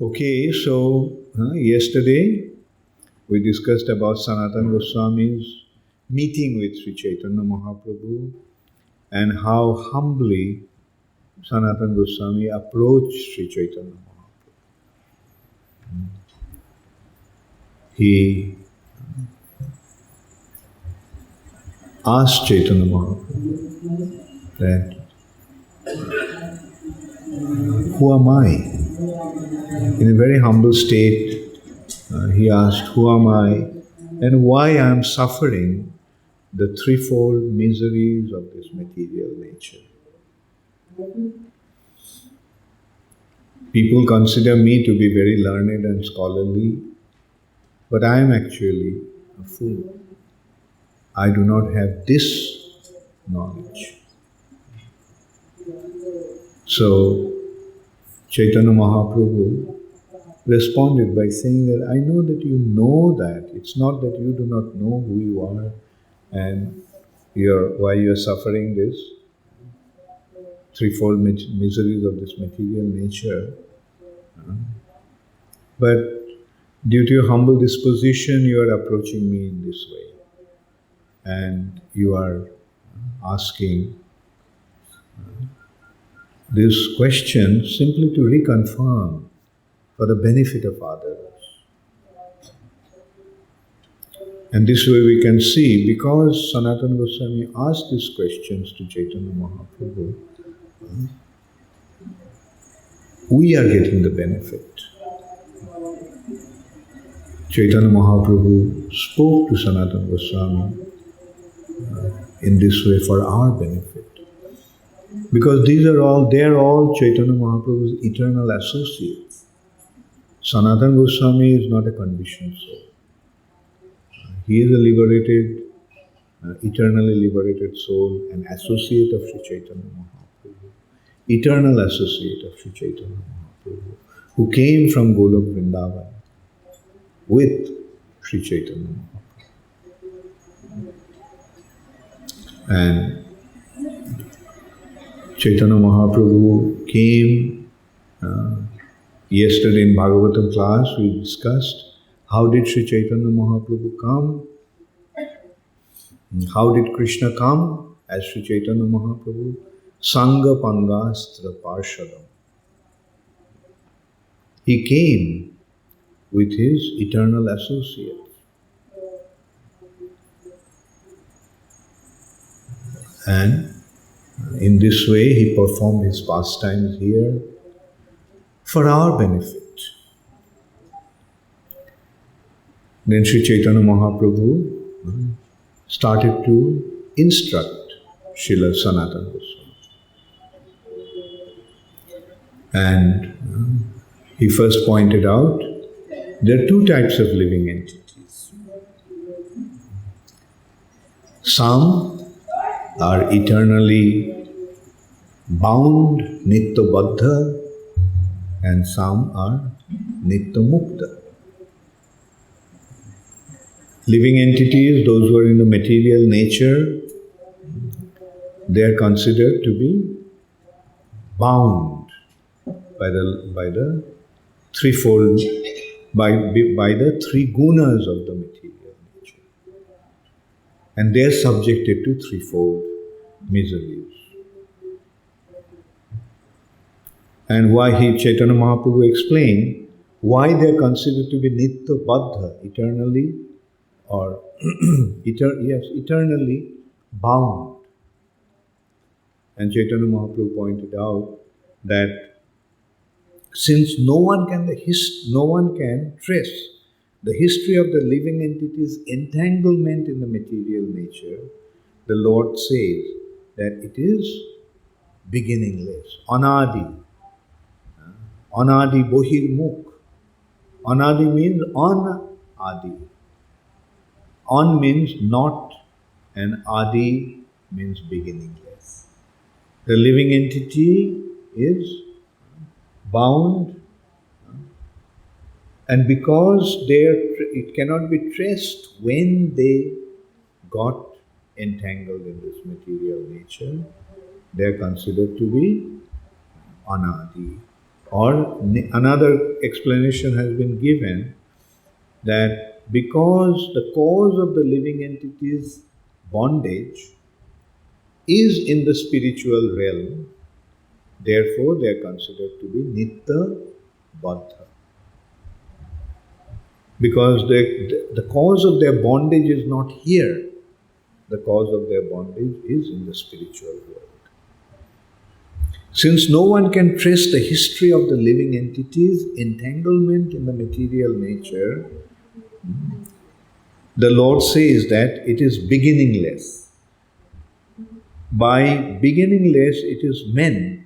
Okay, so yesterday we discussed about Sanatana Goswami's meeting with Sri Chaitanya Mahaprabhu and how humbly Sanatana Goswami approached Sri Chaitanya Mahaprabhu. He asked Chaitanya Mahaprabhu that, who am I? In a very humble state, he asked, who am I and why I am suffering the threefold miseries of this material nature. People consider me to be very learned and scholarly, but I am actually a fool. I do not have this knowledge. So, Chaitanya Mahaprabhu responded by saying that I know that you know that. It's not that you do not know who you are and why you are suffering this threefold miseries of this material nature. But due to your humble disposition, you are approaching me in this way. And you are asking this question simply to reconfirm for the benefit of others. And this way we can see, because Sanatana Goswami asked these questions to Chaitanya Mahaprabhu, we are getting the benefit. Chaitanya Mahaprabhu spoke to Sanatana Goswami in this way for our benefit. Because they are all Chaitanya Mahaprabhu's eternal associates. Sanatana Goswami is not a conditioned soul. He is a liberated, eternally liberated soul, an associate of Sri Chaitanya Mahaprabhu, eternal associate of Sri Chaitanya Mahaprabhu, who came from Golok Vrindavan with Sri Chaitanya Mahaprabhu. And Chaitanya Mahaprabhu came, yesterday in Bhagavatam class we discussed how did Sri Chaitanya Mahaprabhu come? How did Krishna come as Sri Chaitanya Mahaprabhu? Sangha Pangastra Parshadam. He came with his eternal associates. And in this way he performed his pastimes here for our benefit. Then Sri Chaitanya Mahaprabhu started to instruct Srila Sanatana Goswami. And he first pointed out there are two types of living entities. Some are eternally bound, nitya baddha, and some are nitya mukta. Living entities, those who are in the material nature, they are considered to be bound by the threefold, by the three gunas of the material nature. And they are subjected to threefold miseries. And why Chaitanya Mahaprabhu explained why they are considered to be nitya baddha, eternally, or eternally bound. And Chaitanya Mahaprabhu pointed out that since no one can trace the history of the living entity's entanglement in the material nature, the Lord says that it is beginningless, anadi. Anadi bohirmukh. Anadi means on-adi. On means not, and adi means beginningless. The living entity is bound, and because it cannot be traced when they got entangled in this material nature, they are considered to be anadi. Or another explanation has been given that because the cause of the living entity's bondage is in the spiritual realm, therefore they are considered to be Nitta Baddha. Because the cause of their bondage is not here, the cause of their bondage is in the spiritual world. Since no one can trace the history of the living entity's entanglement in the material nature, the Lord says that it is beginningless. By beginningless, it is meant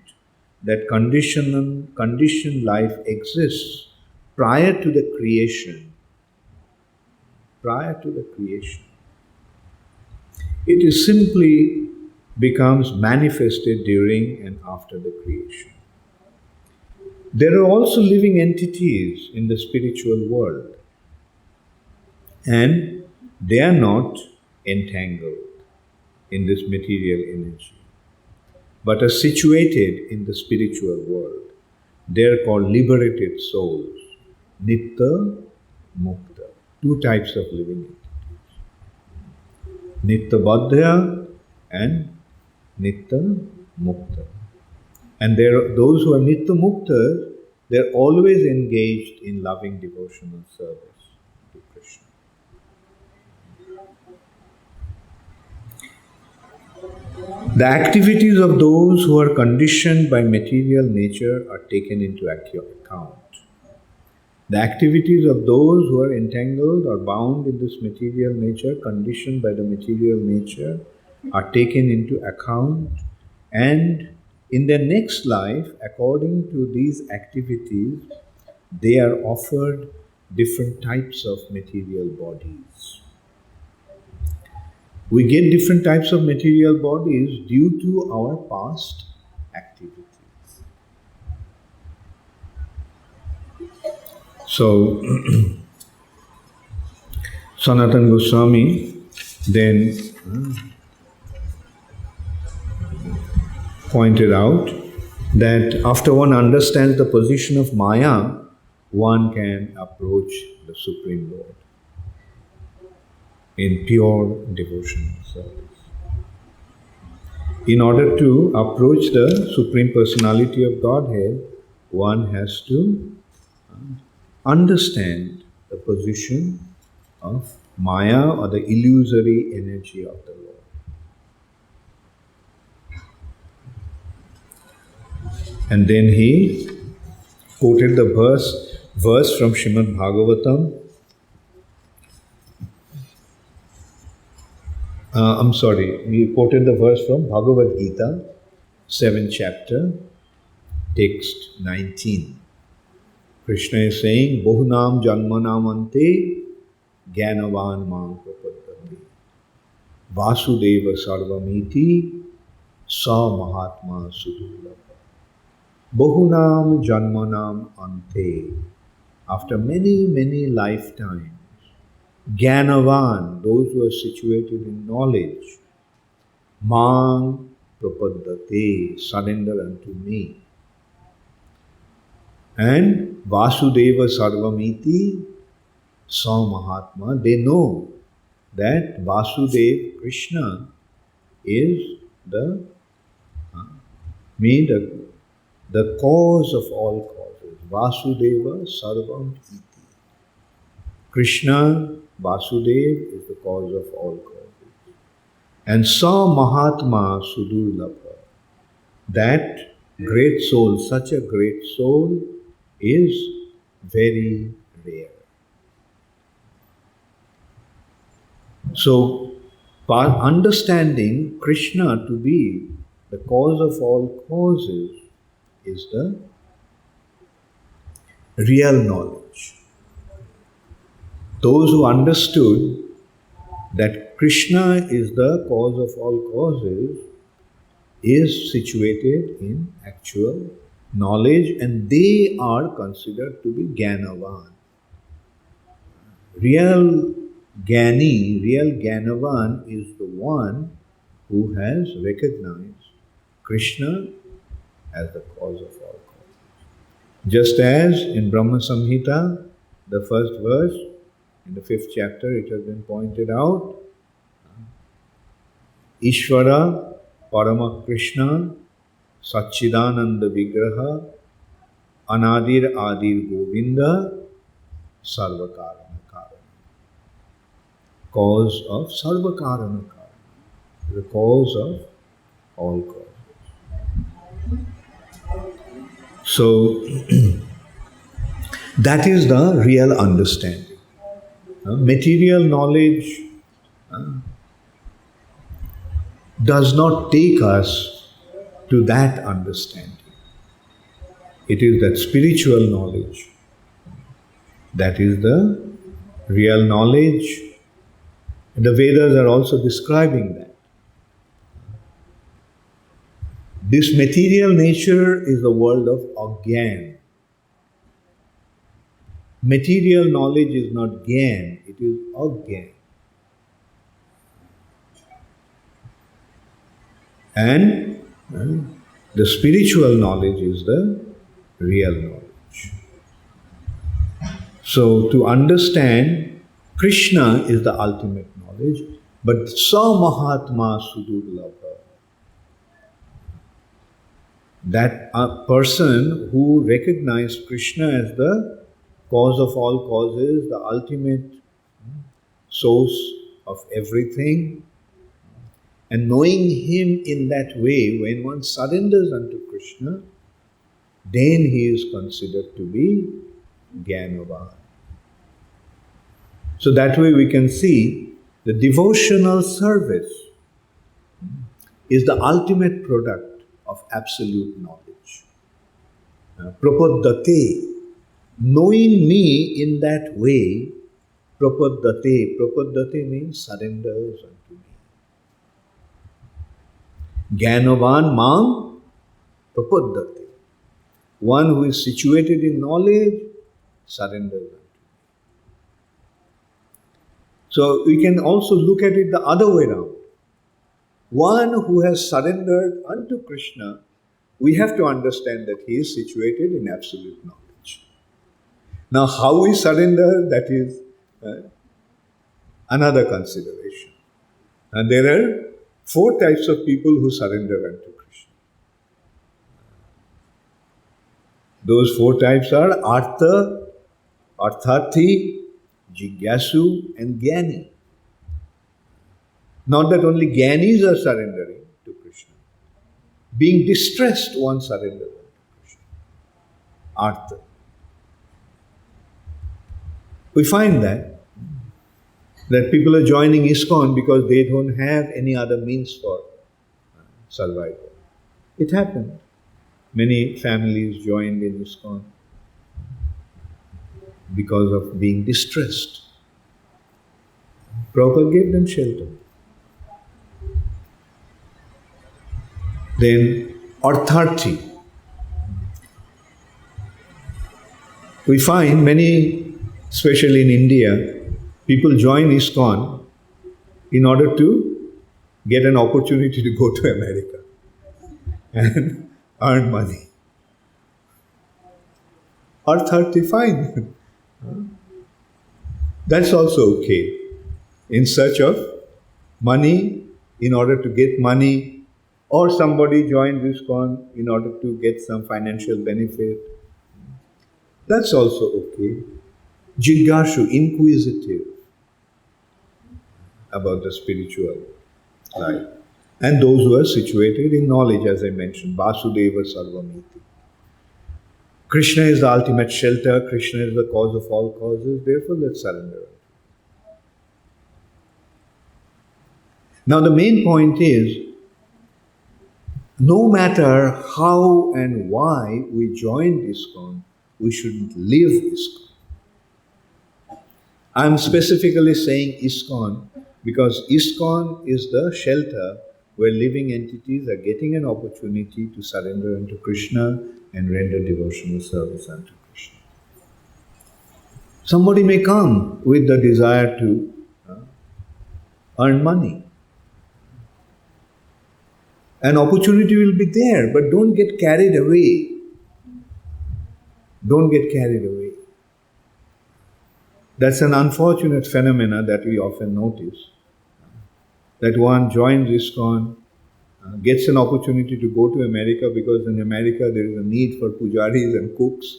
that conditioned life exists prior to the creation. Prior to the creation. It is simply becomes manifested during and after the creation. There are also living entities in the spiritual world, and they are not entangled in this material energy, but are situated in the spiritual world. They are called liberated souls, Nitta Mukta. Two types of living entities, Nitta Baddha and Nitta Mukta. And there are those who are Nitta Mukta, they're always engaged in loving devotional service to Krishna. The activities of those who are conditioned by material nature are taken into account. The activities of those who are entangled or bound in this material nature, conditioned by the material nature, are taken into account, and in their next life, according to these activities, they are offered different types of material bodies. We get different types of material bodies due to our past activities. So, Sanatana Goswami then pointed out that after one understands the position of Maya, one can approach the Supreme Lord in pure devotional service. In order to approach the Supreme Personality of Godhead, one has to understand the position of Maya or the illusory energy of the Lord. And then he quoted the verse from Srimad Bhagavatam. He quoted the verse from Bhagavad Gita, 7th chapter, text 19. Krishna is saying, Bahunam Janmanam Ante Gyanavan Mam Prapaddati Vasudeva Sarvamiti Sa Mahatma Sudurlabha. Bahunam Janmanam Ante. After many, many lifetimes, Gyanavan, those who are situated in knowledge, Mang Prapaddate, surrender unto me. And Vasudeva Sarvamiti, Sa Mahatma, they know that Vasudeva, Krishna, is the cause of all causes. Vasudeva Sarvam Iti. Krishna, Vasudeva, is the cause of all causes. And Sa Mahatma Sudurlabha, that great soul, such a great soul, is very rare. So, by understanding Krishna to be the cause of all causes is the real knowledge. Those who understood that Krishna is the cause of all causes is situated in actual knowledge, and they are considered to be Gyanavan. Real Gyani, real Gyanavan is the one who has recognized Krishna as the cause of all causes. Just as in Brahma Samhita, the first verse, in the 5th chapter, it has been pointed out, Ishvara Parama Krishna Satchidananda Vigraha Anadir Adir Govinda Sarvakarana Karana. Cause of Sarvakarana Karana. The cause of all causes. So, that is the real understanding. Material knowledge does not take us to that understanding. It is that spiritual knowledge that is the real knowledge. The Vedas are also describing that. This material nature is the world of agyan. Material knowledge is not gyan, it is agyan. And the spiritual knowledge is the real knowledge. So to understand, Krishna is the ultimate knowledge, but Sa Mahatma Sudurlabha. That a person who recognized Krishna as the cause of all causes, the ultimate source of everything, and knowing him in that way, when one surrenders unto Krishna, then he is considered to be Jnanavan. So that way we can see the devotional service is the ultimate product of absolute knowledge. Prapaddate, knowing me in that way, prapaddate. Prapaddate means surrenders unto me. Jnanavan mang prapaddate. One who is situated in knowledge surrenders unto me. So we can also look at it the other way around. One who has surrendered unto Krishna, we have to understand that he is situated in absolute knowledge. Now, how we surrender, that is another consideration. And there are 4 types of people who surrender unto Krishna. Those 4 types are Artha, Arthati, Jigyasu, and Jnani. Not that only Jnanis are surrendering to Krishna. Being distressed, one surrenders unto Krishna. Artha. We find that people are joining ISKCON because they don't have any other means for survival. It happened. Many families joined in ISKCON because of being distressed. Prabhupada gave them shelter. Then, Artharthi. We find many, especially in India, people join ISKCON in order to get an opportunity to go to America and earn money. Artharthi, fine. That's also okay. In search of money, in order to get money, or somebody joined ISKCON in order to get some financial benefit. That's also okay. Jigyashu, inquisitive about the spiritual life. And those who are situated in knowledge, as I mentioned, Vasudeva Sarvamiti. Krishna is the ultimate shelter, Krishna is the cause of all causes, therefore let's surrender. Now the main point is, no matter how and why we joined ISKCON, we shouldn't leave ISKCON. I'm specifically saying ISKCON because ISKCON is the shelter where living entities are getting an opportunity to surrender unto Krishna and render devotional service unto Krishna. Somebody may come with the desire to earn money. An opportunity will be there, but don't get carried away. Don't get carried away. That's an unfortunate phenomena that we often notice. That one joins ISKCON, gets an opportunity to go to America because in America there is a need for pujaris and cooks.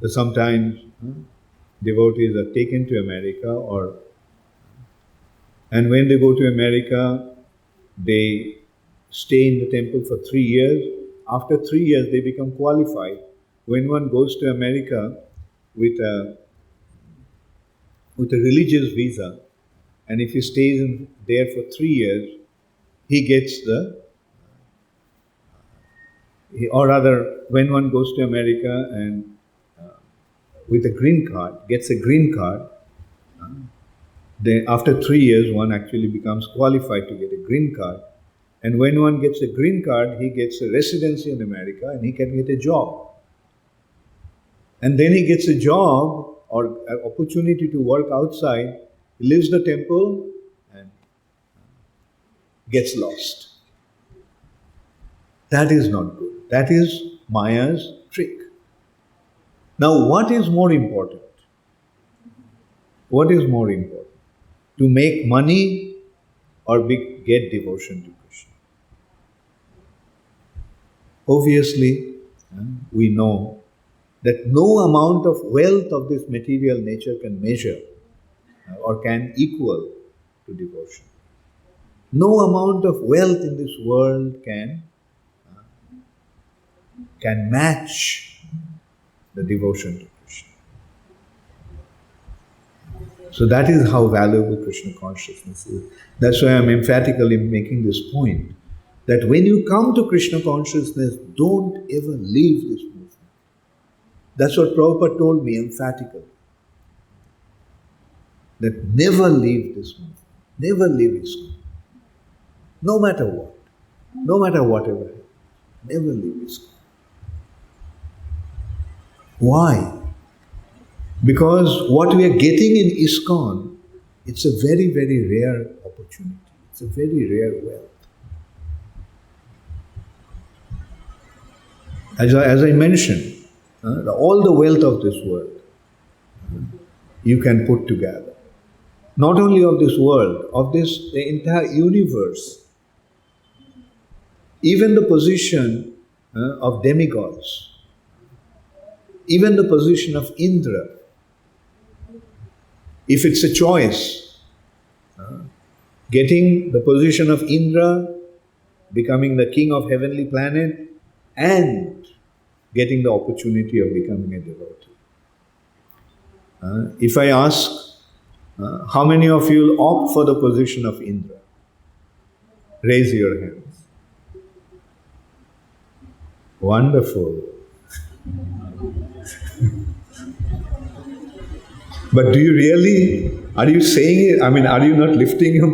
So sometimes devotees are taken to America, and when they go to America, they stay in the temple for 3 years. After 3 years, they become qualified. When one goes to America with a religious visa, and if he stays there for 3 years, he gets or rather, when one goes to America and with a green card, gets a green card, then after 3 years, one actually becomes qualified to get a green card. And when one gets a green card, he gets a residency in America and he can get a job. And then he gets a job or an opportunity to work outside, he leaves the temple and gets lost. That is not good. That is Maya's trick. Now, what is more important? What is more important? To make money or get devotion to Krishna? Obviously, we know that no amount of wealth of this material nature can measure or can equal to devotion. No amount of wealth in this world can match the devotion to Krishna. So that is how valuable Krishna consciousness is. That's why I'm emphatically making this point, that when you come to Krishna consciousness, don't ever leave this movement. That's what Prabhupada told me emphatically. That never leave this movement. Never leave ISKCON. No matter what. No matter whatever. Never leave ISKCON. Why? Because what we are getting in ISKCON, it's a very, very rare opportunity. It's a very rare wealth. As I mentioned, all the wealth of this world you can put together. Not only of this world, of the entire universe. Even the position of demigods. Even the position of Indra. If it's a choice, getting the position of Indra, becoming the king of heavenly planet, and getting the opportunity of becoming a devotee. If I ask, how many of you will opt for the position of Indra? Raise your hands. Wonderful. But do you really, are you saying it? I mean, are you not lifting your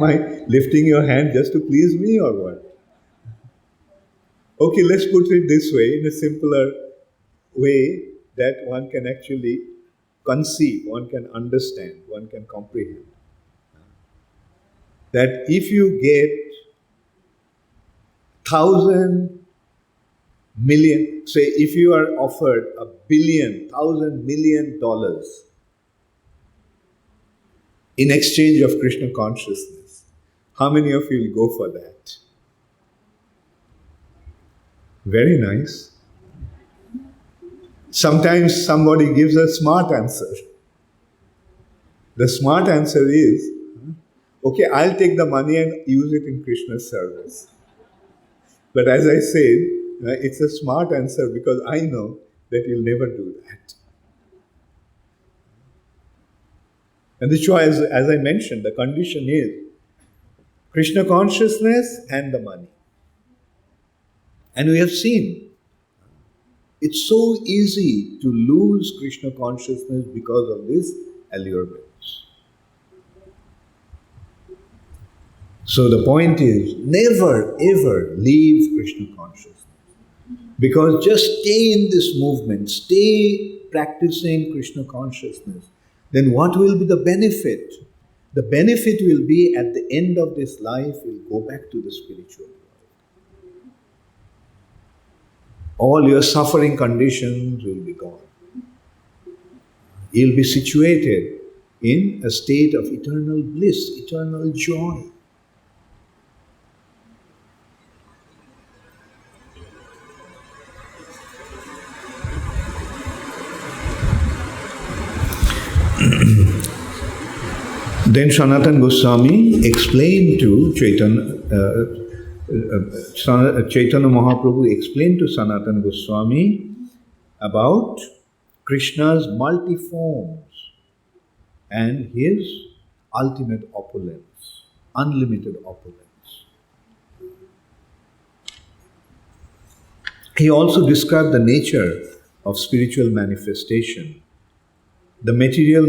hand just to please me or what? Okay, let's put it this way, in a simpler way that one can actually conceive, one can understand, one can comprehend. That if you get 1,000,000,000, say if you are offered $1,000,000,000, $1,000,000,000 in exchange of Krishna consciousness, how many of you will go for that? Very nice. Sometimes somebody gives a smart answer. The smart answer is, okay, I'll take the money and use it in Krishna's service. But as I said, it's a smart answer because I know that you'll never do that. And the choice, as I mentioned, the condition is Krishna consciousness and the money. And we have seen it's so easy to lose Krishna consciousness because of these allurements. So the point is, never ever leave Krishna consciousness. Because just stay in this movement, stay practicing Krishna consciousness, then what will be the benefit? The benefit will be at the end of this life, we'll go back to the spiritual world. All your suffering conditions will be gone. You'll be situated in a state of eternal bliss, eternal joy. Then Sanatana Goswami explained to Chaitanya Mahaprabhu explained to Sanatana Goswami about Krishna's multi-forms and his ultimate opulence, unlimited opulence. He also described the nature of spiritual manifestation, the material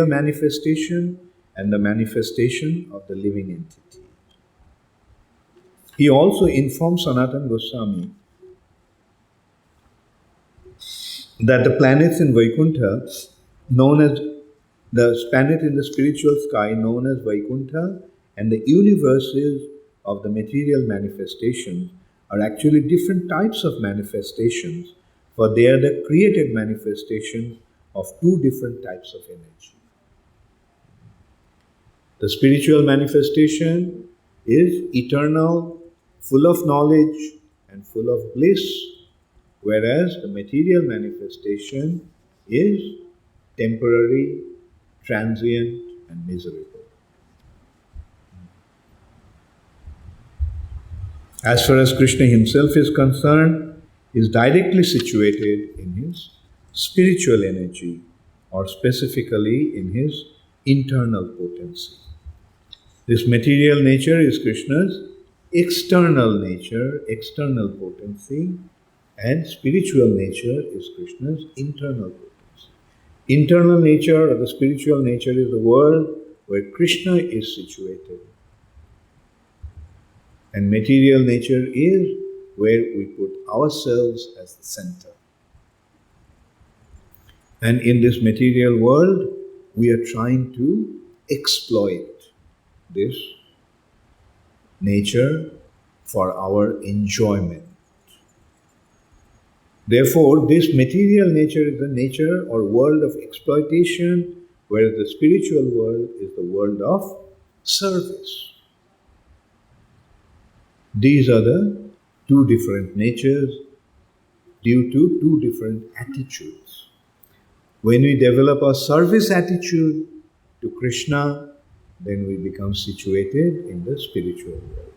manifestation and the manifestation of the living entity. He also informed Sanatana Goswami that the planets in Vaikuntha, known as the planet in the spiritual sky known as Vaikuntha, and the universes of the material manifestations are actually different types of manifestations, for they are the created manifestations of two different types of energy. The spiritual manifestation is eternal, full of knowledge and full of bliss, whereas the material manifestation is temporary, transient, and miserable. As far as Krishna himself is concerned, he is directly situated in his spiritual energy, or specifically in his internal potency. This material nature is Krishna's external nature, external potency, and spiritual nature is Krishna's internal potency. Internal nature or the spiritual nature is the world where Krishna is situated. And material nature is where we put ourselves as the center. And in this material world, we are trying to exploit this nature for our enjoyment. Therefore, this material nature is the nature or world of exploitation, whereas the spiritual world is the world of service. These are the two different natures due to two different attitudes. When we develop a service attitude to Krishna, then we become situated in the spiritual world.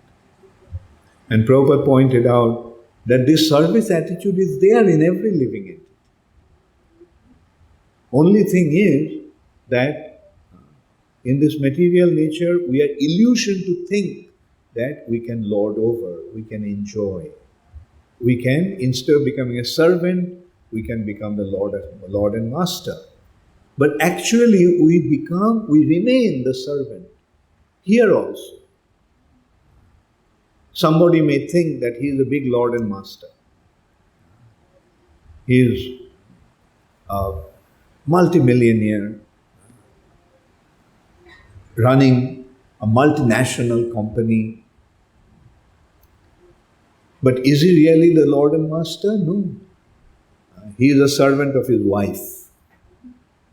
And Prabhupada pointed out that this service attitude is there in every living entity. Only thing is that in this material nature, we are illusioned to think that we can lord over, we can enjoy. We can, instead of becoming a servant, we can become the Lord and Master. But actually, we remain the servant here also. Somebody may think that he is a big Lord and Master. He is a multimillionaire running a multinational company. But is he really the Lord and Master? No. He is a servant of his wife.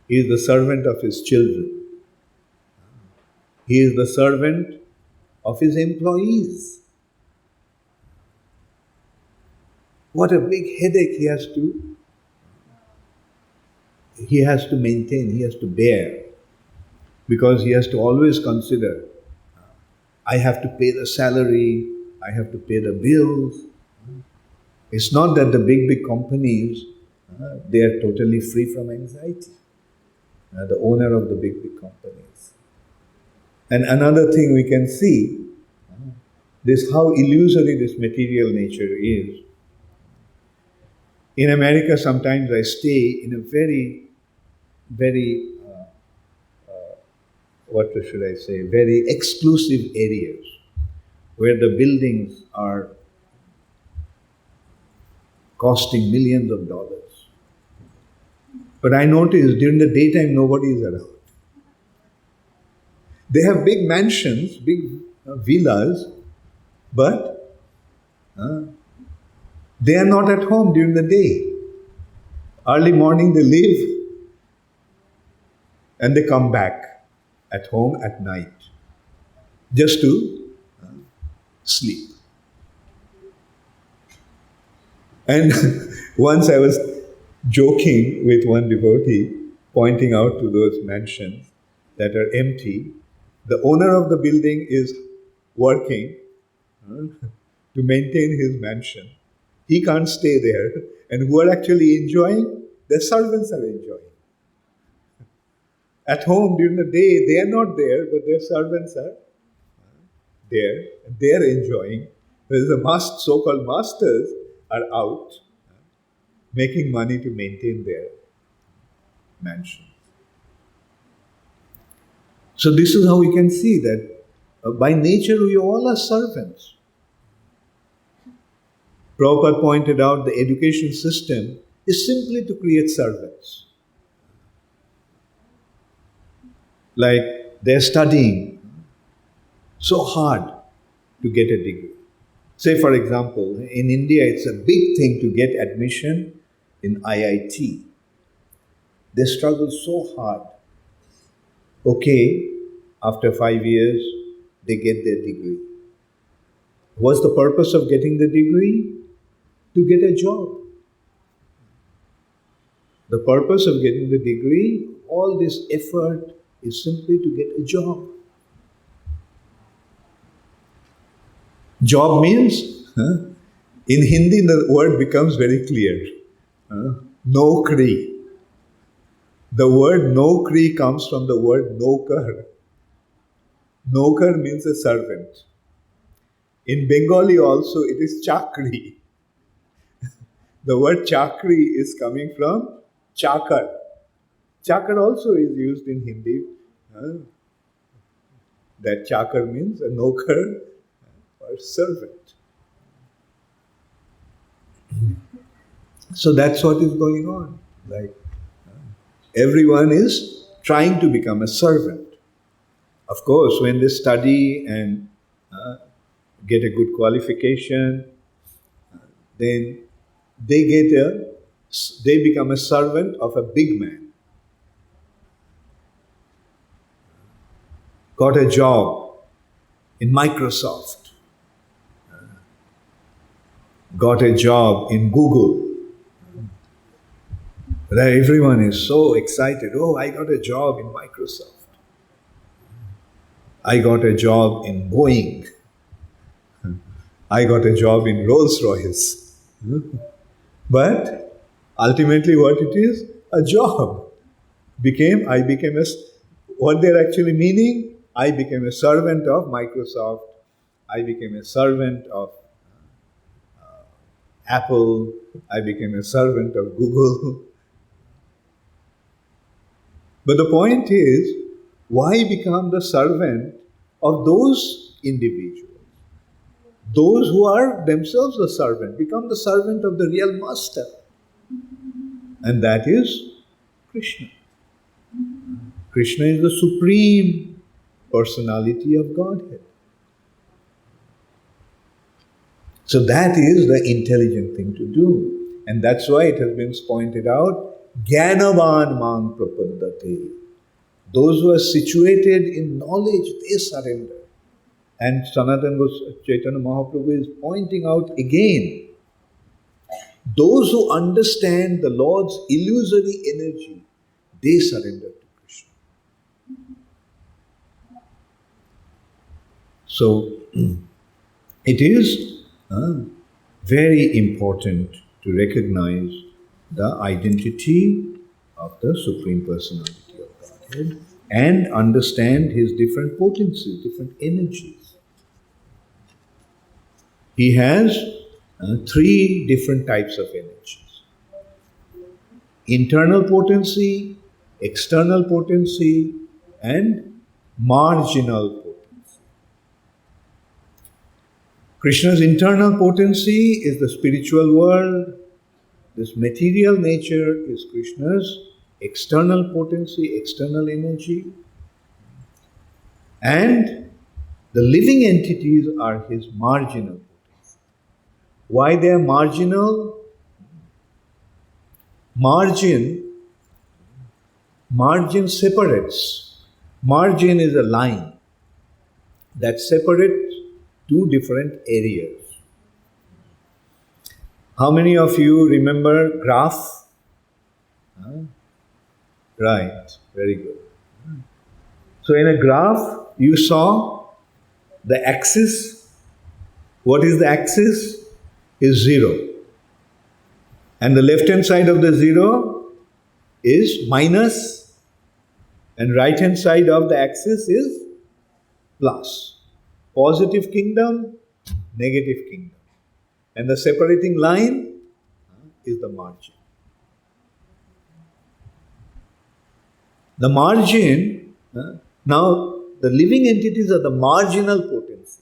He is the servant of his children. He is the servant of his employees. What a big headache he has to maintain, he has to bear. Because he has to always consider, I have to pay the salary, I have to pay the bills. It's not that the big companies, they are totally free from anxiety. The owner of the big companies. And another thing we can see, this how illusory this material nature is. In America, sometimes I stay in a very, very, what should I say, very exclusive areas where the buildings are costing millions of dollars. But I noticed during the daytime, nobody is around. They have big mansions, big villas, but They are not at home during the day. Early morning they leave and they come back at home at night just to sleep. And once I was joking with one devotee, pointing out to those mansions that are empty. The owner of the building is working to maintain his mansion. He can't stay there. And who are actually enjoying? The servants are enjoying. At home during the day, they are not there, but their servants are there. And they are enjoying. Whereas the so-called masters are out making money to maintain their mansion. So this is how we can see that by nature we all are servants. Prabhupada pointed out the education system is simply to create servants. Like they're studying so hard to get a degree. Say, for example, in India, it's a big thing to get admission in IIT. They struggle so hard. Okay, after 5 years, they get their degree. What's the purpose of getting the degree? To get a job. The purpose of getting the degree, all this effort is simply to get a job. Job means, in Hindi the word becomes very clear. Nokri. The word nokri comes from the word nokar. Nokar means a servant. In Bengali also it is chakri. The word chakri is coming from chakar. Chakar also is used in Hindi. That chakar means a nokar or servant. So that's what is going on. Like everyone is trying to become a servant. Of course, when they study and get a good qualification, then they become a servant of a big man. Got a job in Microsoft. Got a job in Google. Where everyone is so excited. Oh, I got a job in Microsoft. I got a job in Boeing. I got a job in Rolls-Royce. But ultimately what it is? A job. What they're actually meaning? I became a servant of Microsoft. I became a servant of Apple. I became a servant of Google. But the point is, why become the servant of those individuals? Those who are themselves the servant, become the servant of the real master. And that is Krishna. Krishna is the supreme personality of Godhead. So that is the intelligent thing to do. And that's why it has been pointed out, Jnanavan mang prapaddate. Those who are situated in knowledge, they surrender. And Chaitanya Mahaprabhu is pointing out again, those who understand the Lord's illusory energy, they surrender to Krishna. So, it is very important to recognize the identity of the Supreme Personality of Godhead and understand his different potencies, different energies. He has three different types of energies: internal potency, external potency, and marginal potency. Krishna's internal potency is the spiritual world. This material nature is Krishna's external potency, external energy. And the living entities are his marginal potency. Why they are marginal? Margin separates. Margin is a line that separates two different areas. How many of you remember graph? Right, very good. So in a graph, you saw the axis. What is the axis? Is 0. And the left hand side of the 0 is minus, and right hand side of the axis is plus. Positive kingdom, negative kingdom. And the separating line is the margin. The margin, now the living entities are the marginal potency.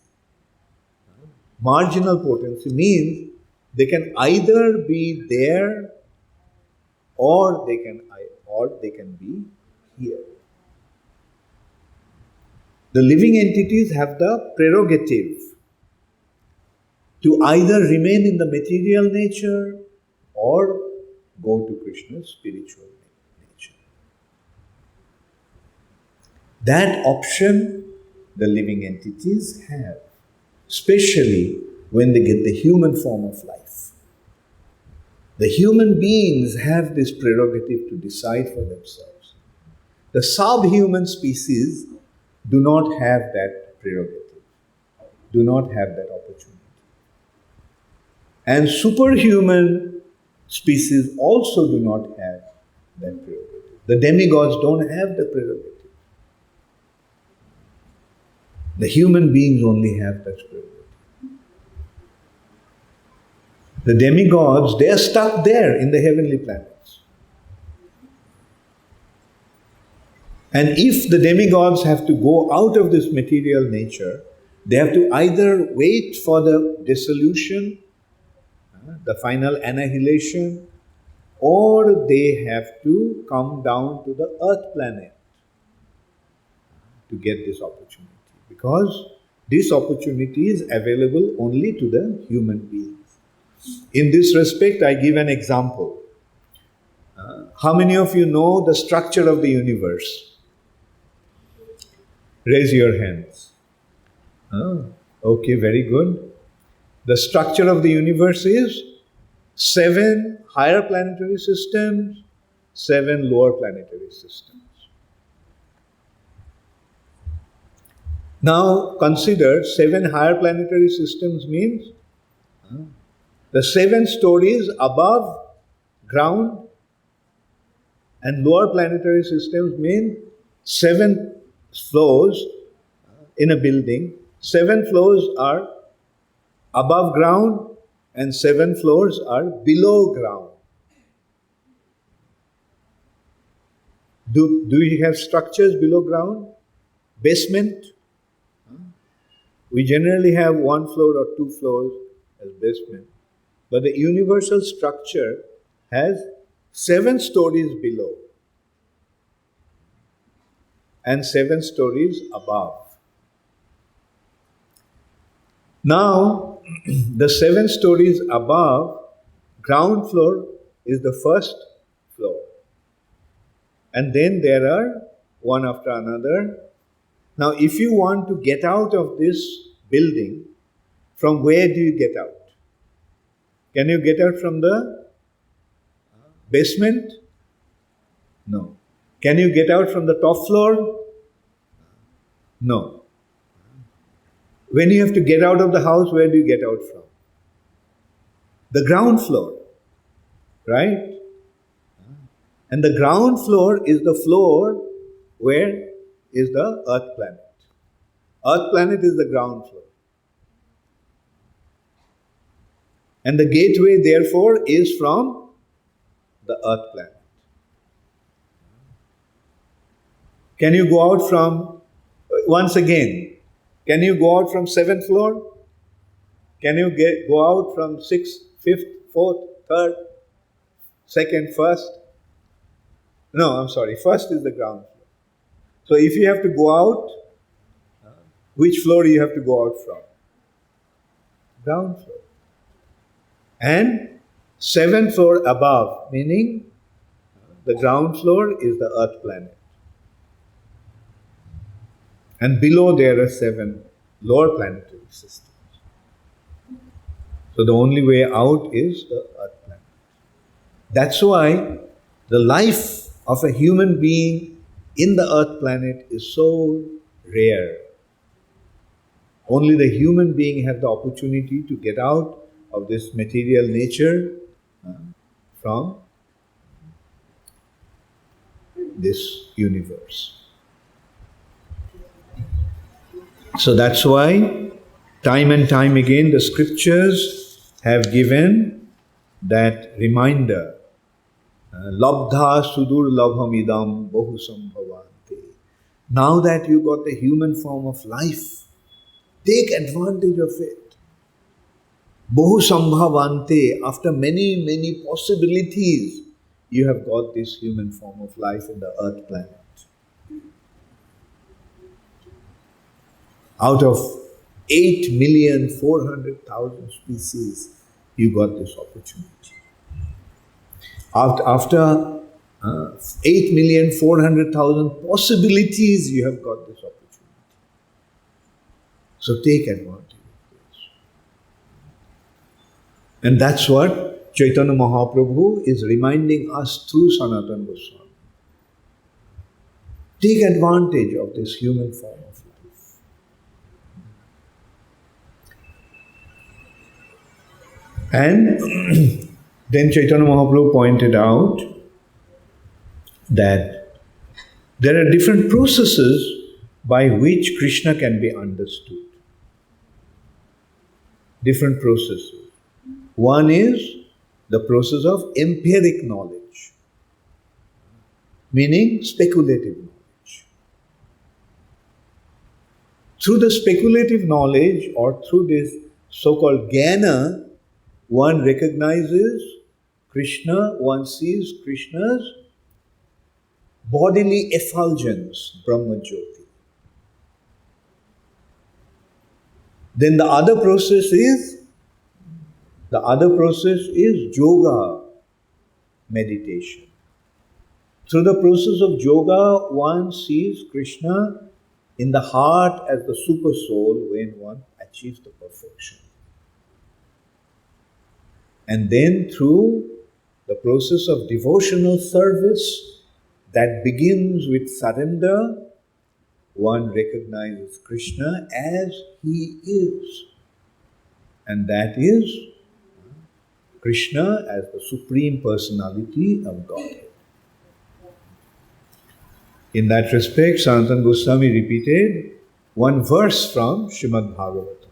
Marginal potency means they can either be there or they can be here. The living entities have the prerogative to either remain in the material nature or go to Krishna's spiritual nature. That option the living entities have, especially when they get the human form of life. The human beings have this prerogative to decide for themselves. The subhuman species do not have that prerogative, do not have that opportunity. And superhuman species also do not have that prerogative. The demigods don't have the prerogative. The human beings only have that prerogative. The demigods, they are stuck there in the heavenly planets. And if the demigods have to go out of this material nature, they have to either wait for the dissolution, the final annihilation, or they have to come down to the earth planet to get this opportunity. Because this opportunity is available only to the human beings. In this respect, I give an example. How many of you know the structure of the universe? Raise your hands. Okay, very good. The structure of the universe is 7 higher planetary systems, 7 lower planetary systems. Now consider 7 higher planetary systems means the 7 stories above ground, and lower planetary systems mean 7 floors in a building. 7 floors are above ground and 7 floors are below ground. Do we have structures below ground? Basement? We generally have 1 floor or 2 floors as basement. But the universal structure has 7 stories below and 7 stories above. Now, the 7 stories above, ground floor is the first floor. And then there are one after another. Now, if you want to get out of this building, from where do you get out? Can you get out from the basement? No. Can you get out from the top floor? No. When you have to get out of the house, where do you get out from? The ground floor, right? And the ground floor is the floor where is the earth planet. Earth planet is the ground floor. And the gateway, therefore, is from the earth planet. Can you go out from, once again, can you go out from 7th floor? Can you go out from 6th, 5th, 4th, 3rd, 2nd, 1st? No, I'm sorry, 1st is the ground floor. So if you have to go out, which floor do you have to go out from? Ground floor. And 7th floor above, meaning the ground floor is the earth planet. And below there are 7 lower planetary systems. So the only way out is the earth planet. That's why the life of a human being in the earth planet is so rare. Only the human being has the opportunity to get out of this material nature from this universe. So that's why time and time again the scriptures have given that reminder. Labdha sudur labhamidam bahu sambhavante. Now that you got the human form of life, take advantage of it. Bahu sambhavante, after many, many possibilities, you have got this human form of life in the earth planet. Out of 8,400,000 species, you got this opportunity. After 8,400,000 possibilities, you have got this opportunity. So take advantage of this. And that's what Chaitanya Mahaprabhu is reminding us through Sanatana Goswami. Take advantage of this human form of life. And then Chaitanya Mahaprabhu pointed out that there are different processes by which Krishna can be understood. Different processes. One is the process of empiric knowledge, meaning speculative knowledge. Through the speculative knowledge or through this so-called jnana, one recognizes Krishna, one sees Krishna's bodily effulgence, Brahma Jyoti. Then the other process is yoga, meditation. Through the process of yoga, one sees Krishna in the heart as the super soul when one achieves the perfection. And then through the process of devotional service that begins with surrender, one recognizes Krishna as he is. And that is Krishna as the Supreme Personality of Godhead. In that respect, Sanatana Goswami repeated one verse from Srimad Bhagavatam,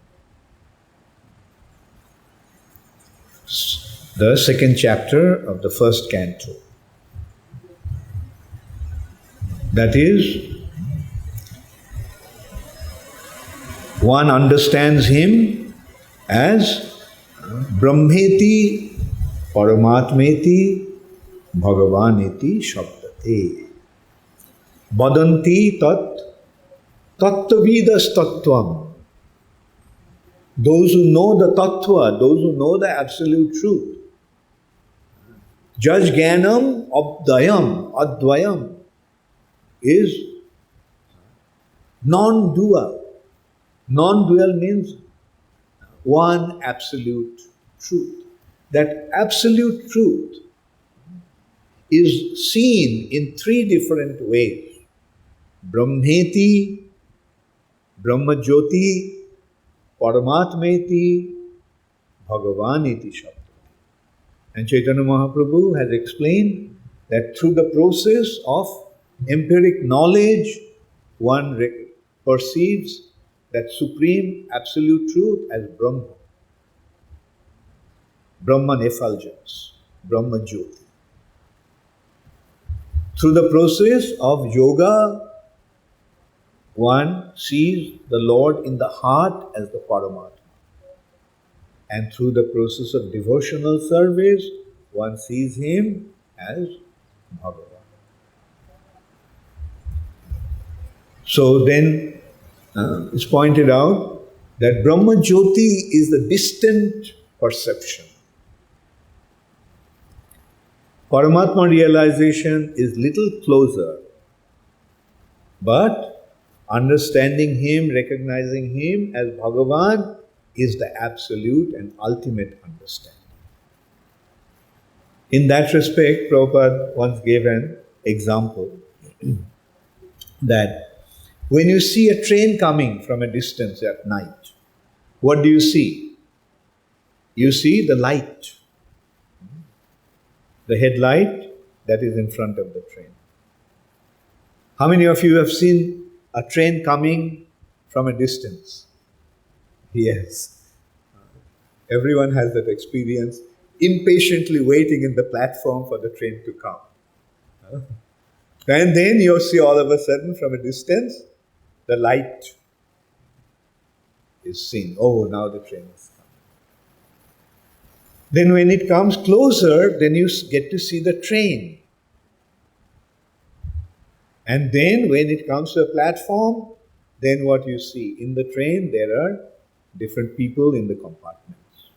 the 2nd chapter of the 1st canto. That is, one understands him as Brahmeti, Paramatmeti, Bhagavaneti, Shabdate. Badanti tat tattvavidas tattvam. Those who know the tattva, those who know the absolute truth. Jaj jnanam advayam is non-dual. Non-dual means one absolute truth. That absolute truth is seen in 3 different ways. Brahmeti, Brahmajyoti, Paramatmeti, Bhagavaniti Shabda. And Chaitanya Mahaprabhu has explained that through the process of empiric knowledge, one perceives that supreme absolute truth as Brahma. Brahman effulgence, Brahma Jyoti. Through the process of yoga, one sees the Lord in the heart as the Paramatma. And through the process of devotional service, one sees him as Bhagavan. So then it's pointed out that Brahma Jyoti is the distant perception. Paramatma realization is little closer, but understanding Him, recognizing Him as Bhagavan is the absolute and ultimate understanding. In that respect, Prabhupada once gave an example that when you see a train coming from a distance at night, what do you see? You see the light, the headlight that is in front of the train. How many of you have seen a train coming from a distance? Yes, everyone has that experience, impatiently waiting in the platform for the train to come. And then you see all of a sudden from a distance, the light is seen. Oh, now the train is coming. Then when it comes closer, then you get to see the train. And then when it comes to a platform, then what you see? In the train, there are different people in the compartments.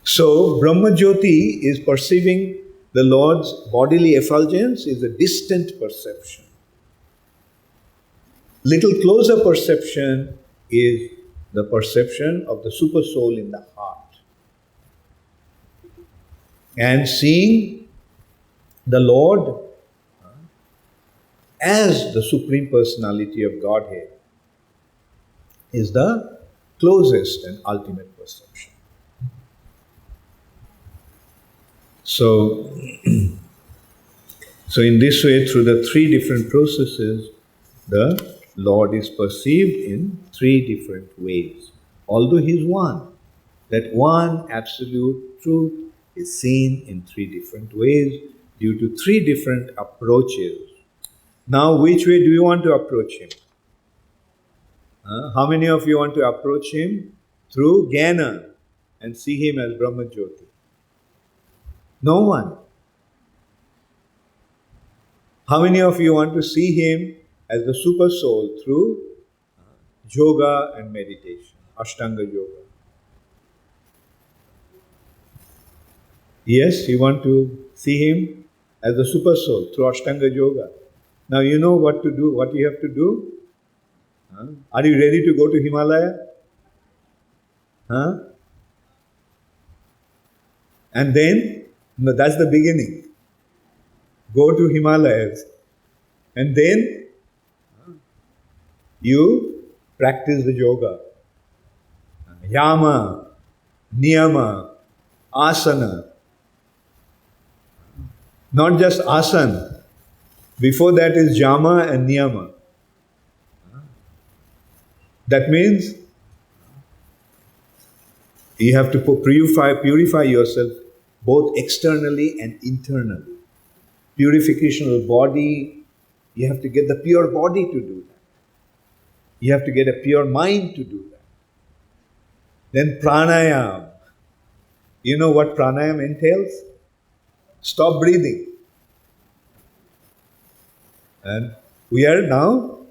So Brahma Jyoti is perceiving the Lord's bodily effulgence is a distant perception. Little closer perception is the perception of the super soul in the heart. And seeing the Lord as the Supreme Personality of Godhead is the closest and ultimate perception. So in this way, through the three different processes, the Lord is perceived in three different ways. Although He is one, that one absolute truth is seen in three different ways due to three different approaches. Now, which way do you want to approach Him? How many of you want to approach Him through Jnana and see Him as Brahma Jyoti? No one. How many of you want to see Him as the super soul through yoga and meditation, Ashtanga yoga? Yes, you want to see Him as the super soul through Ashtanga yoga. Now you know what to do, what you have to do. Are you ready to go to Himalaya? And then, no, that's the beginning. Go to Himalayas. And then you practice the yoga. Yama, Niyama, Asana. Not just asana. Before that is Yama and Niyama. That means you have to purify yourself both externally and internally. Purification of the body, you have to get the pure body to do that. You have to get a pure mind to do that. Then pranayam. You know what pranayam entails? Stop breathing. And we are now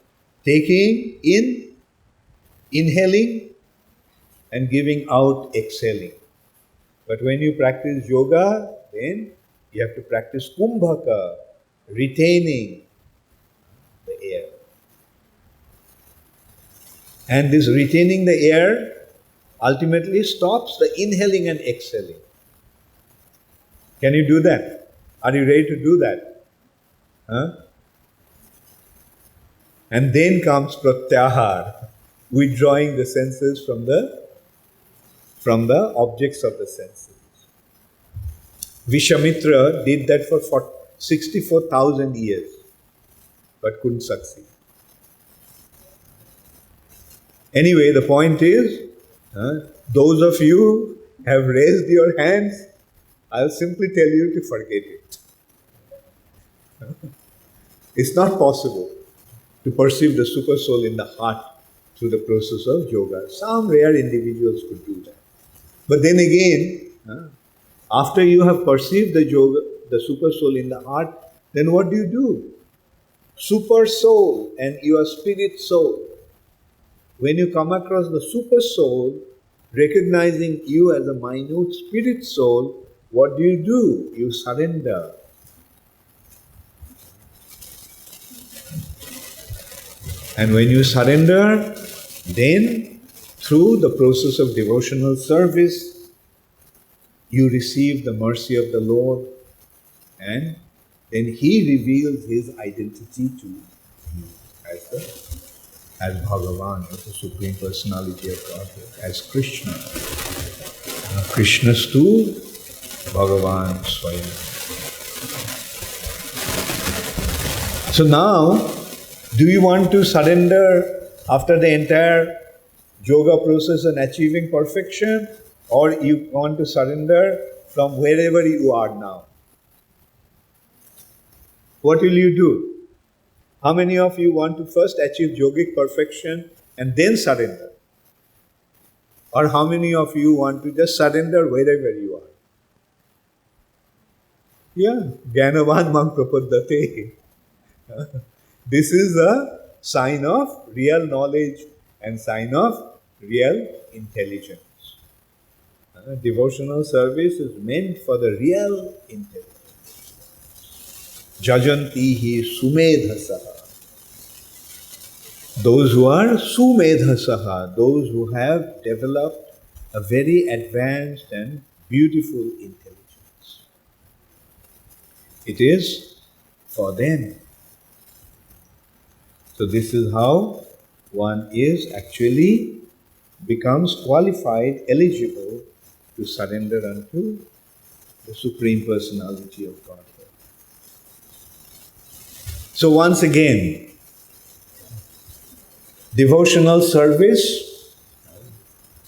taking in, inhaling, and giving out, exhaling. But when you practice yoga, then you have to practice kumbhaka, retaining the air. And this retaining the air ultimately stops the inhaling and exhaling. Can you do that? Are you ready to do that? And then comes pratyahar, withdrawing the senses from the objects of the senses. Vishwamitra did that for 64,000 years, but couldn't succeed. Anyway, the point is, those of you who have raised your hands, I'll simply tell you to forget it. It's not possible to perceive the super soul in the heart through the process of yoga. Some rare individuals could do that. But then again, after you have perceived the yoga, the super soul in the heart, then what do? Super soul and your spirit soul. When you come across the super soul, recognizing you as a minute spirit soul, what do? You surrender. And when you surrender, then through the process of devotional service, you receive the mercy of the Lord, and then He reveals His identity to you as Bhagavan, as the Supreme Personality of Godhead, as Krishna. Krishnastu Bhagavan Swami. So now, do you want to surrender after the entire yoga process and achieving perfection, or you want to surrender from wherever you are now? What will you do? How many of you want to first achieve yogic perfection and then surrender? Or how many of you want to just surrender wherever you are? Yeah, Gyanavan Mang Prapaddate. This is a sign of real knowledge and sign of real intelligence. Devotional service is meant for the real intelligence. Jajanti hi sumedhasaha. Those who are sumedhasaha, those who have developed a very advanced and beautiful intelligence. It is for them. So this is how one is actually becomes qualified, eligible to surrender unto the Supreme Personality of Godhead. So once again, devotional service,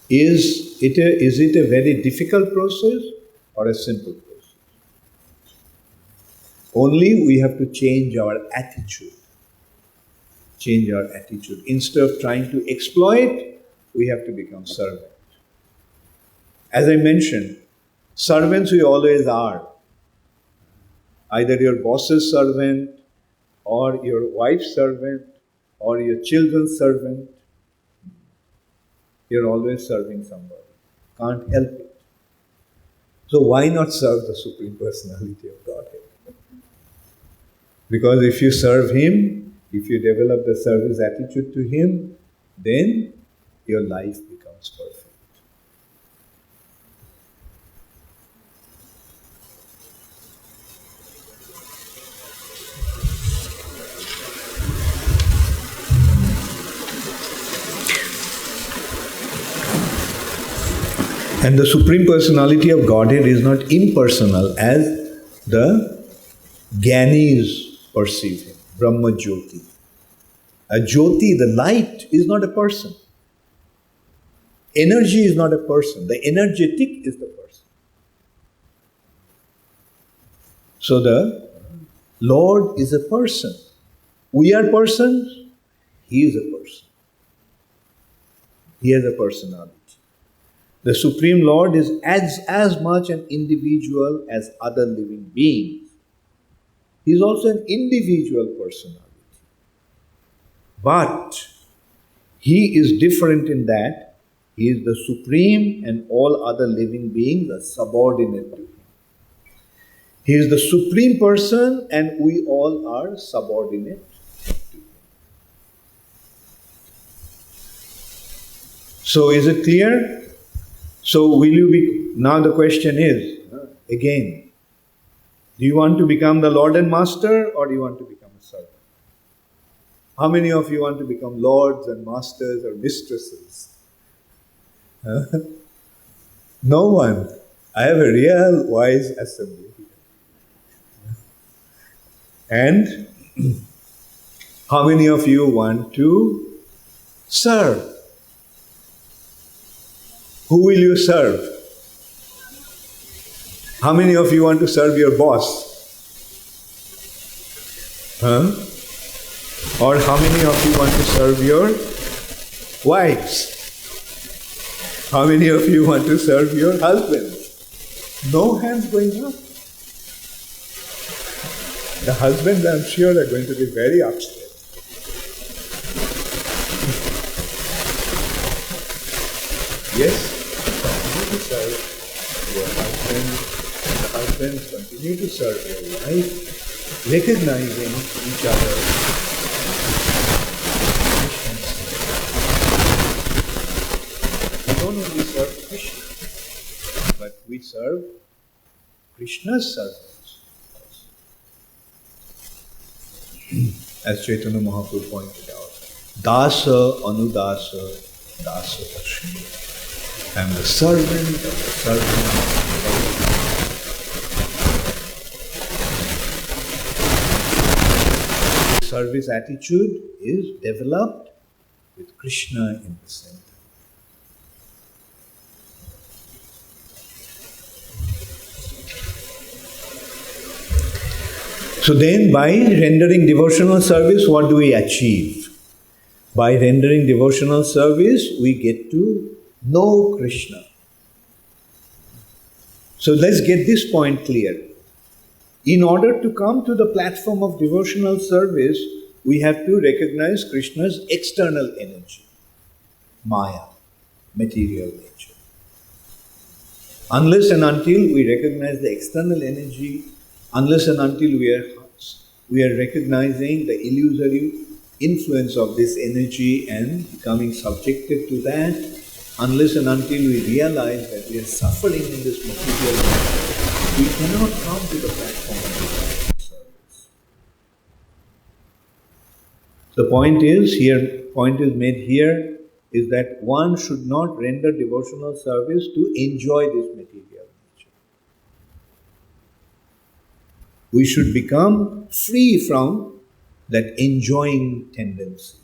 is it a very difficult process or a simple process? Only we have to change our attitude. Change our attitude. Instead of trying to exploit, we have to become servant. As I mentioned, servants we always are. Either your boss's servant, or your wife's servant, or your children's servant. You're always serving somebody. Can't help it. So why not serve the Supreme Personality of Godhead? Because if you serve Him, if you develop the service attitude to Him, then your life becomes perfect. And the Supreme Personality of Godhead is not impersonal as the Gyanis perceive Him. Brahma Jyoti. A Jyoti, the light, is not a person. Energy is not a person. The energetic is the person. So the Lord is a person. We are persons. He is a person. He has a personality. The Supreme Lord is as much an individual as other living beings. He is also an individual personality. But He is different in that He is the Supreme and all other living beings are subordinate to Him. He is the Supreme Person and we all are subordinate to Him. So is it clear? So will you be, now the question is, again, do you want to become the Lord and Master or do you want to become a servant? How many of you want to become lords and masters or mistresses? No one. I have a real wise assembly here. And how many of you want to serve? Who will you serve? How many of you want to serve your boss? Or how many of you want to serve your wives? How many of you want to serve your husband? No hands going up. The husbands, I'm sure, are going to be very upset. Yes, you serve your husband husbands continue to serve their wife, recognizing each other. We don't only serve Krishna, but we serve Krishna's servants. As Chaitanya Mahaprabhu pointed out, Dasa Anudasa Dasa Krishna. I am the servant of the servant of the service attitude is developed with Krishna in the center. So then, by rendering devotional service, what do we achieve? By rendering devotional service, we get to know Krishna. So let's get this point clear. In order to come to the platform of devotional service, we have to recognize Krishna's external energy, Maya, material nature. Unless and until we recognize the external energy, unless and until we are recognizing the illusory influence of this energy and becoming subjected to that, unless and until we realize that we are suffering in this material life, we cannot come to the platform of devotional service. The point is made here is that one should not render devotional service to enjoy this material nature. We should become free from that enjoying tendency.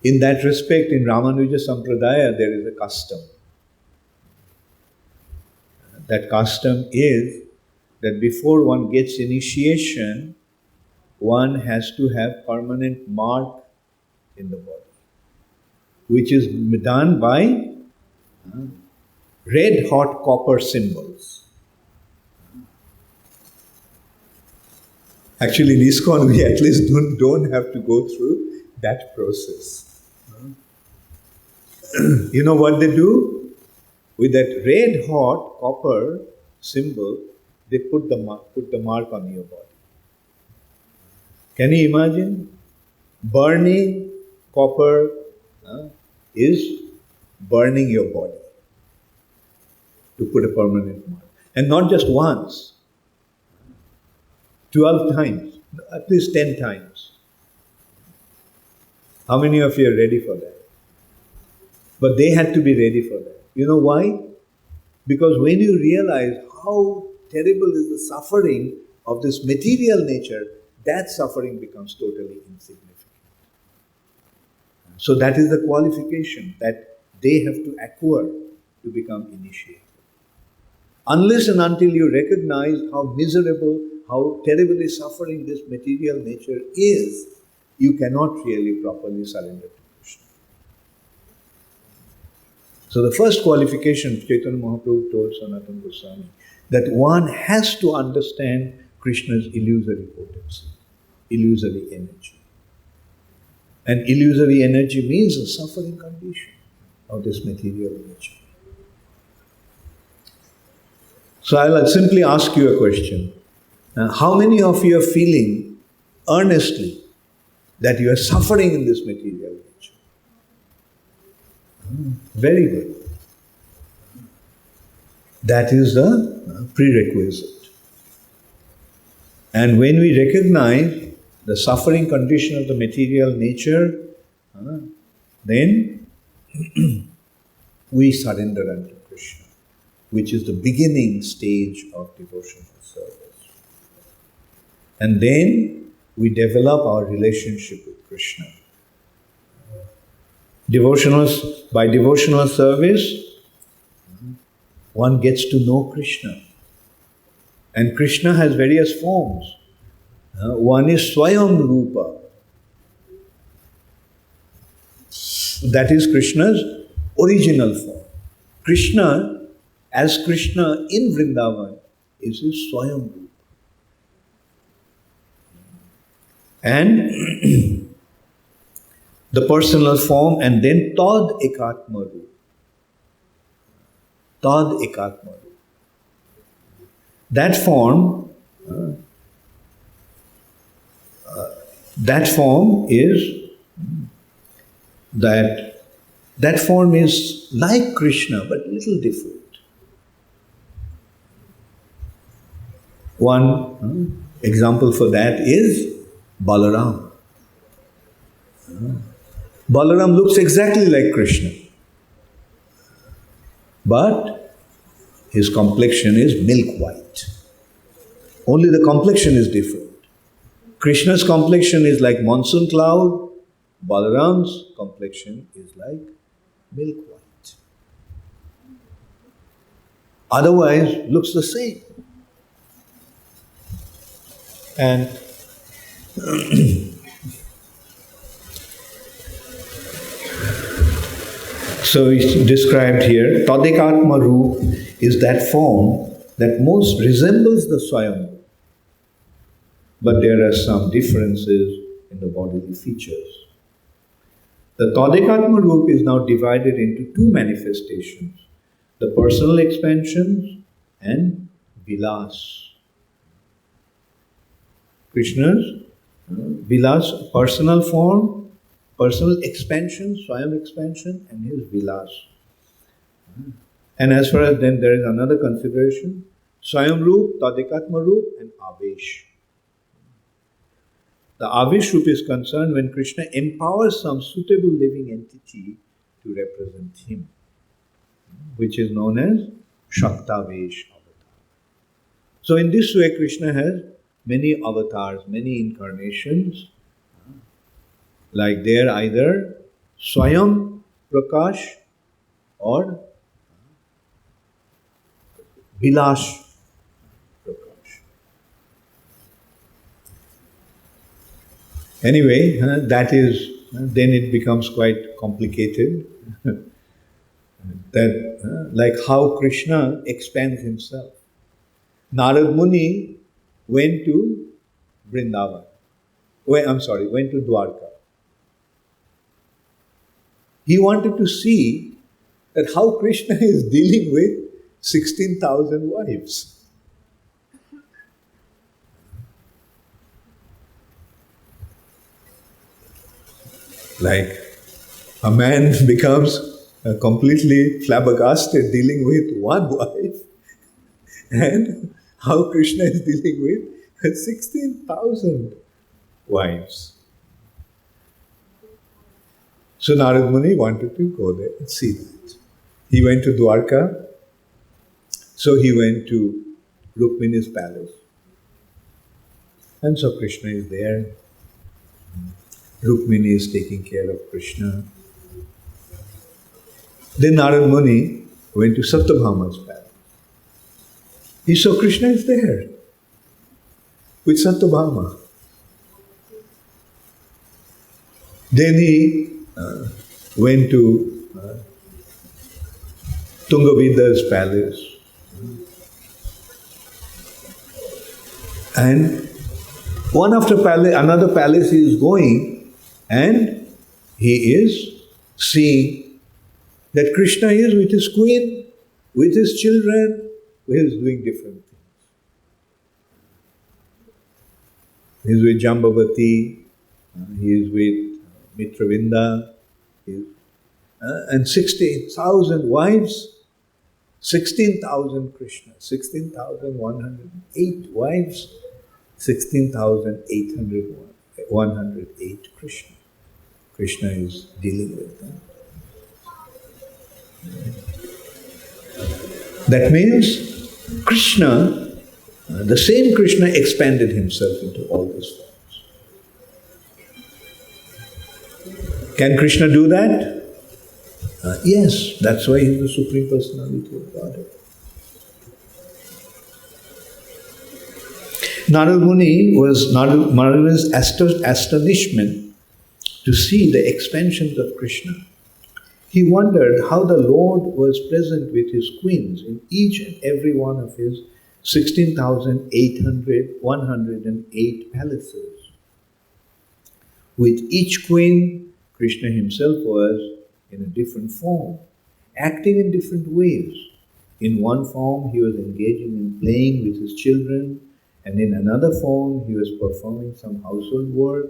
In that respect, in Ramanuja Sampradaya, there is a custom. That custom is that before one gets initiation, one has to have permanent mark in the body, which is done by red hot copper symbols. Actually, in ISKCON, we at least don't have to go through that process. You know what they do? With that red hot copper symbol, they put the mark on your body. Can you imagine? Burning copper is burning your body to put a permanent mark. And not just once, 12 times, at least 10 times. How many of you are ready for that? But they had to be ready for that. You know why? Because when you realize how terrible is the suffering of this material nature, that suffering becomes totally insignificant. So that is the qualification that they have to acquire to become initiated. Unless and until you recognize how miserable, how terribly suffering this material nature is, you cannot really properly surrender to Krishna. So the first qualification Chaitanya Mahaprabhu told Sanatana Goswami, that one has to understand Krishna's illusory potency, illusory energy. And illusory energy means a suffering condition of this material nature. So I'll simply ask you a question. How many of you are feeling earnestly that you are suffering in this material nature? Very good. That is the prerequisite. And when we recognize the suffering condition of the material nature, then we surrender unto Krishna, which is the beginning stage of devotional service. And then we develop our relationship with Krishna. By devotional service, one gets to know Krishna. And Krishna has various forms. One is Swayam Rupa. That is Krishna's original form. Krishna, as Krishna in Vrindavan, is his Swayam Rupa. And the personal form, and then Tad Ekatma Rupa. Tad Ekatma Rupa. That form, that form is that that form is like Krishna but little different. One example for that is Balaram. Balaram looks exactly like Krishna, but his complexion is milk white. Only the complexion is different. Krishna's complexion is like monsoon cloud, Balaram's complexion is like milk white. Otherwise, looks the same. And so it's described here, Tadekatma Roop is that form that most resembles the Swayam, but there are some differences in the bodily features. The Tadekatma Roop is now divided into two manifestations, the personal expansions and Vilas. Krishna's Vilas, personal form, personal expansion, Swayam expansion, and his Vilas. And as far as then there is another consideration, Swayam Roop, Tadekatma Roop, and Avesh. The Avesh Roop is concerned when Krishna empowers some suitable living entity to represent him, which is known as Shaktavesh avatar. So in this way, Krishna has many avatars, many incarnations, like they're either Swayam Prakash or Vilash Prakash. Anyway, that is, then it becomes quite complicated. That, like how Krishna expands himself. Narad Muni went to Vrindavan. Went to Dwarka. He wanted to see that how Krishna is dealing with 16,000 wives. Like a man becomes completely flabbergasted dealing with one wife, and how Krishna is dealing with 16,000 wives. So Narad Muni wanted to go there and see that. He went to Dwarka, so he went to Rukmini's palace. And so Krishna is there. Rukmini is taking care of Krishna. Then Narad Muni went to Satyabhama's palace. He saw Krishna is there with Satyabhama. Then he went to Tungavida's palace. And one after palace, another palace he is going, and he is seeing that Krishna is with his queen, with his children, he is doing different things. He is with Jambavati, he is with Mitravinda, and 16,000 wives, 16,000 Krishna, 16,108 wives, 16,108 Krishna. Krishna is dealing with them. That means Krishna, the same Krishna expanded himself into all these forms. Can Krishna do that? Yes, that's why he is the Supreme Personality of Godhead. Narad Muni's astonishment to see the expansions of Krishna. He wondered how the Lord was present with his queens in each and every one of his 16,108 palaces. With each queen, Krishna himself was in a different form, acting in different ways. In one form, he was engaging in playing with his children, and in another form, he was performing some household work.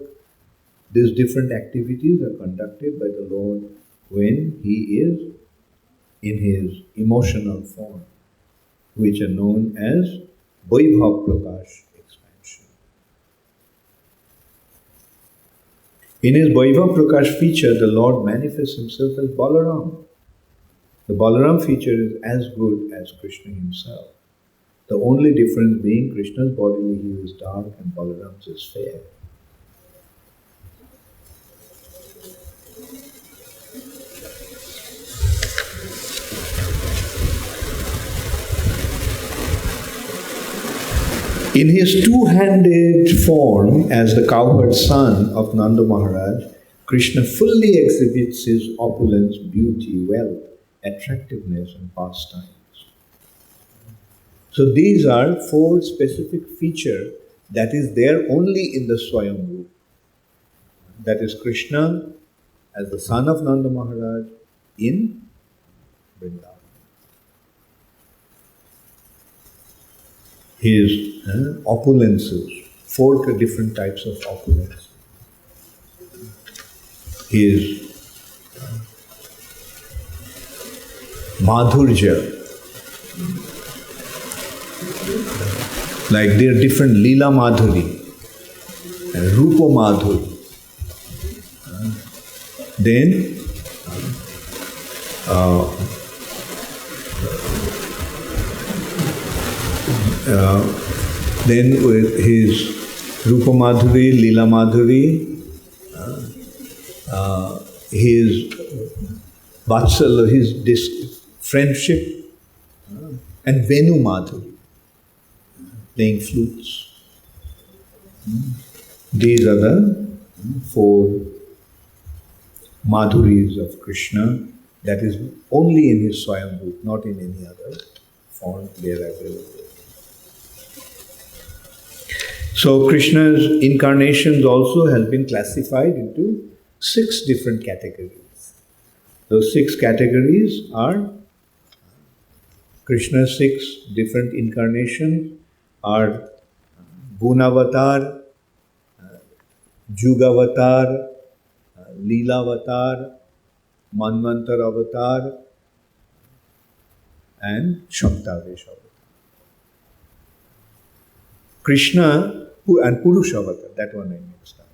These different activities are conducted by the Lord when he is in his emotional form, which are known as Vaibhav Prakash expansion. In his Vaibhav Prakash feature, the Lord manifests himself as Balaram. The Balaram feature is as good as Krishna himself. The only difference being Krishna's bodily hue is dark and Balaram's is fair. In his two-handed form as the cowherd son of Nanda Maharaj, Krishna fully exhibits his opulence, beauty, wealth, attractiveness and pastimes. So these are four specific features that is there only in the Swayambhu. That is Krishna as the son of Nanda Maharaj in Vrindavan. His opulences, four different types of opulence. His madhurja, like there are different lila madhuri and rupa madhuri. Then with his Rupa Madhuri, Lila Madhuri, his Vatsala, his friendship, and Venu Madhuri, playing flutes. These are the four Madhuris of Krishna that is only in his Swayambhu, not in any other form they are available. So Krishna's incarnations also have been classified into 6 different categories. Those 6 categories are Krishna's 6 different incarnations are Gunavatar, Jugavatar, Leelavatar, Manvantar Avatar, and Shaktavesh Avatar. Krishna and Purushavatar, that one I mixed up.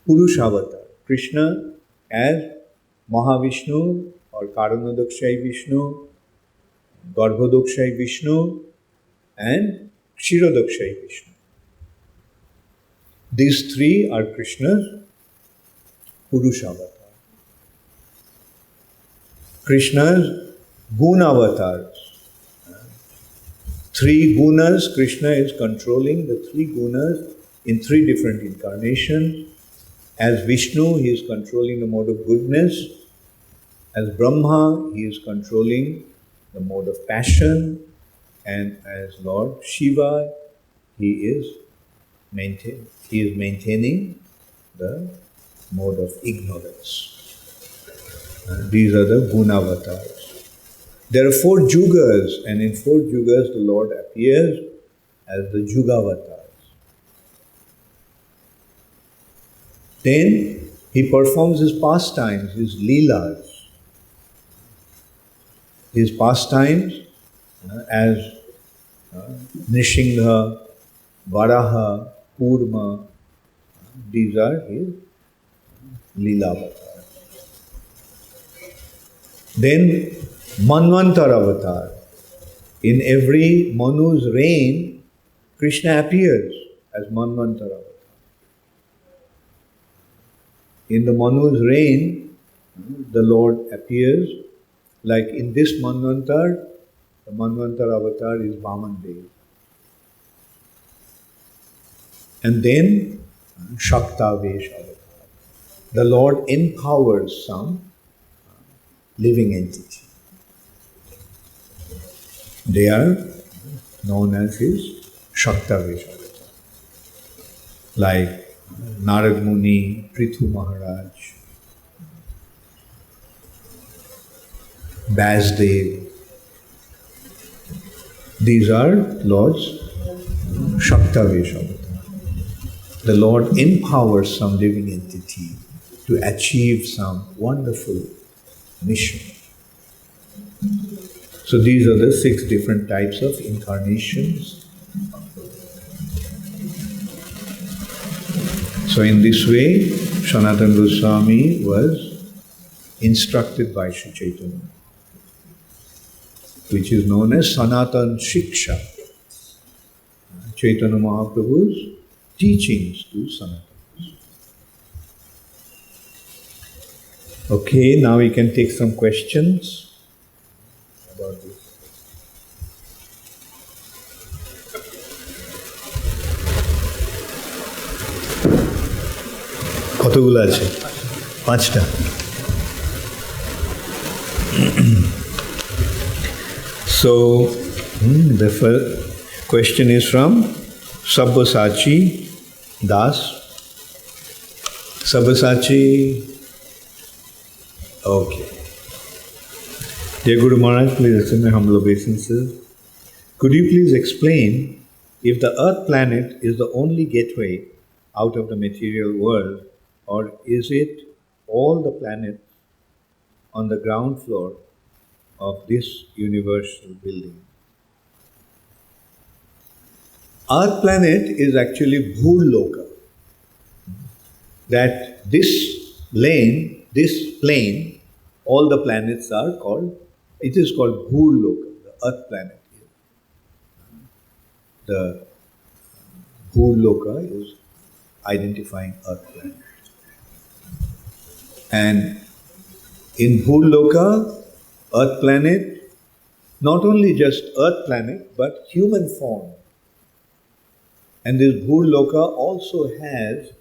Purushavatar, Krishna as Mahavishnu or Karanodakshai Vishnu, Garbhodakshai Vishnu, and Kshirodakshai Vishnu. These 3 are Krishna's Purushavatar. Krishna's Gunavatars. 3 gunas, Krishna is controlling the 3 gunas in 3 different incarnations. As Vishnu, he is controlling the mode of goodness. As Brahma, he is controlling the mode of passion. And as Lord Shiva, he is maintaining the mode of ignorance. These are the Gunavatars. There are 4 Jugas, and in 4 Jugas the Lord appears as the Jugavatars. Then he performs his pastimes, his Leelas. His pastimes as Nrishingha, Varaha, Kurma, these are his Leelavatars. Then Manvantar Avatar. In every Manu's reign, Krishna appears as Manvantar Avatar. In the Manu's reign, the Lord appears like in this Manvantar, the Manvantar Avatar is Vamandev. And then Shaktavesh Avatar. The Lord empowers some living entity. They are known as his Shaktavesh Avatar. Like Narad Muni, Prithu Maharaj, Basdev, These are Lord's Shaktavesha. The Lord empowers some living entity to achieve some wonderful mission. So these are the 6 different types of incarnations. So in this way, Sanatana Goswami was instructed by Sri Chaitanya, which is known as Sanatana Shiksha, Chaitanya Mahaprabhu's teachings to Sanatana. Okay, now we can take some questions about this. কতগুলো আছে? 5টা। So, the first question is from Sabyasachi Das. Sabyasachi, okay. Dear Guru Maharaj, please accept my humble obeisances. Could you please explain if the Earth planet is the only gateway out of the material world, or is it all the planets on the ground floor of this universal building? Earth planet is actually Bhurloka. That this plane, all the planets are called, it is called Bhurloka, the Earth planet. The Bhurloka is identifying Earth planet. And in Bhurloka, Earth planet, not only just Earth planet, but human form. And this Bhurloka also has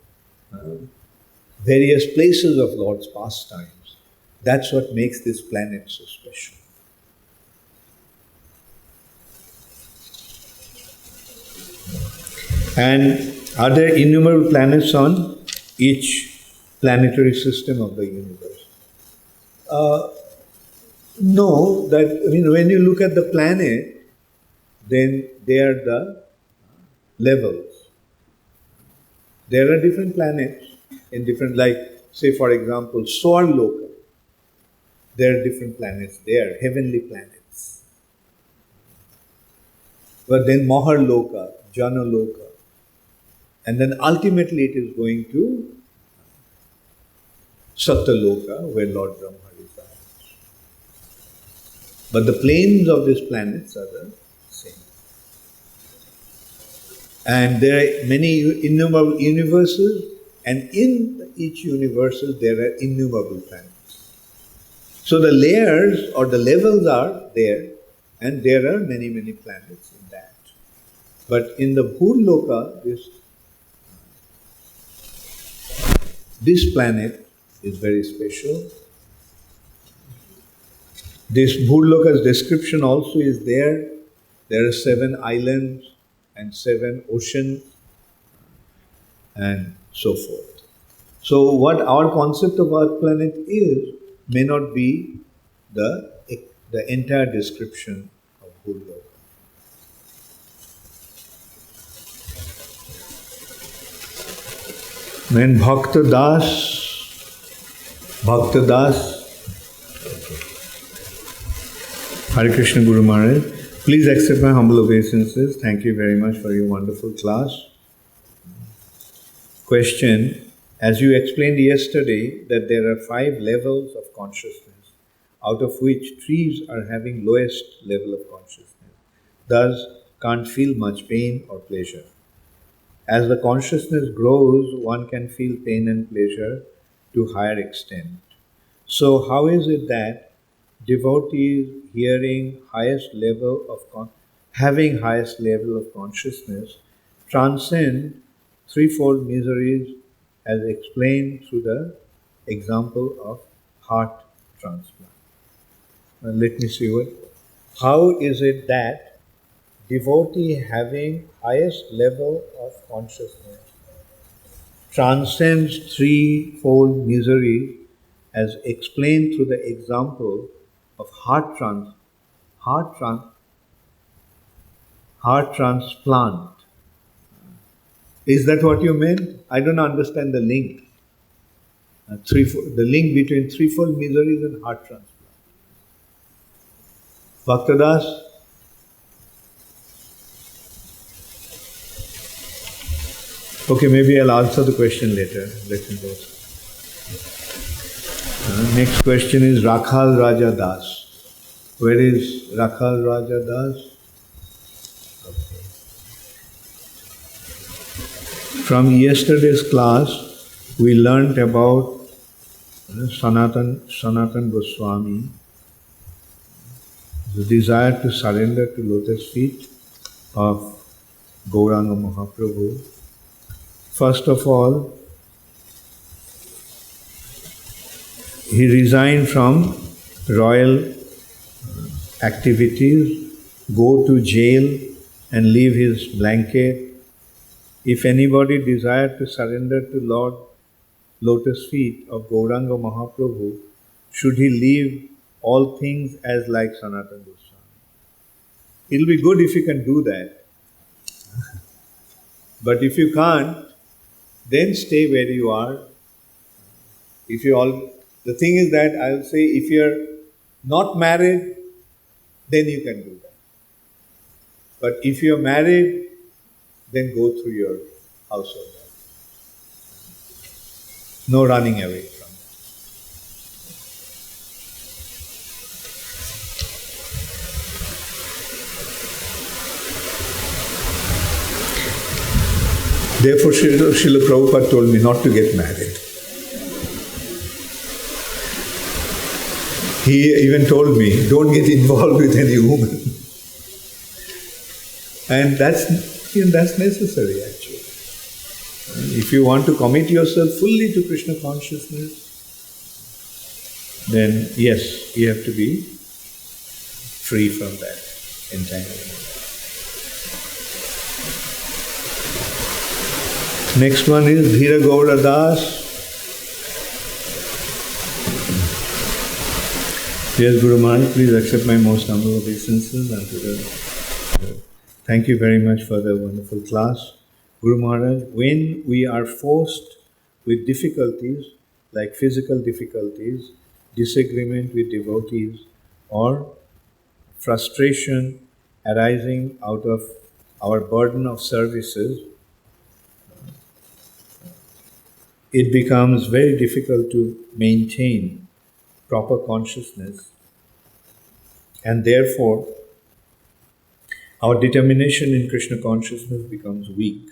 various places of Lord's pastimes. That's what makes this planet so special. And are there innumerable planets on each planetary system of the universe? No, that when you look at the planet, then they are the levels. There are different planets in different, like say for example, Swarloka. There are different planets there, heavenly planets. But then Maharloka, Janaloka, and then ultimately it is going to Satyaloka, where Lord Brahma resides. But the planes of these planets are the same. And there are many innumerable universes, and in each universe there are innumerable planets. So the layers or the levels are there, and there are many, many planets in that. But in the Bhurloka, this planet is very special. This Bhurloka's description also is there. There are 7 islands and 7 oceans and so forth. So what our concept of Earth planet is may not be the entire description of Bhurloka. Then Bhakta Das, Hare Krishna Guru Maharaj, please accept my humble obeisances. Thank you very much for your wonderful class. Question, as you explained yesterday that there are 5 levels of consciousness, out of which trees are having lowest level of consciousness, thus can't feel much pain or pleasure. As the consciousness grows, one can feel pain and pleasure to higher extent. So how is it that devotees having highest level of consciousness transcend threefold miseries as explained through the example of heart transplant? Let me see how is it that devotee having highest level of consciousness transcends threefold misery as explained through the example of heart transplant. heart transplant. Is that what you meant? I don't understand the link. The link between threefold miseries and heart transplant. Bhaktadas? Okay, maybe I'll answer the question later. Let me go. Next question is Rakhal Raja Das. Where is Rakhal Raja Das? Okay. From yesterday's class, we learnt about Sanatan Goswami, the desire to surrender to lotus feet of Gauranga Mahaprabhu. First of all, he resigned from royal activities, go to jail and leave his blanket. If anybody desired to surrender to Lord Lotus feet of Gauranga Mahaprabhu, should he leave all things as like Sanatana Goswami? It'll be good if you can do that. But if you can't, then stay where you are. The thing is that I'll say if you're not married, then you can do that. But if you're married, then go through your household life. No running away from that. Therefore, Srila Prabhupada told me not to get married. He even told me, don't get involved with any woman. And that's necessary actually. If you want to commit yourself fully to Krishna consciousness, then yes, you have to be free from that entanglement. Next one is Dhira Gaura Das. Yes, Guru Maharaj, please accept my most humble obeisances unto the. Thank you very much for the wonderful class. Guru Maharaj, when we are forced with difficulties, like physical difficulties, disagreement with devotees, or frustration arising out of our burden of services, it becomes very difficult to maintain proper consciousness, and therefore our determination in Krishna consciousness becomes weak.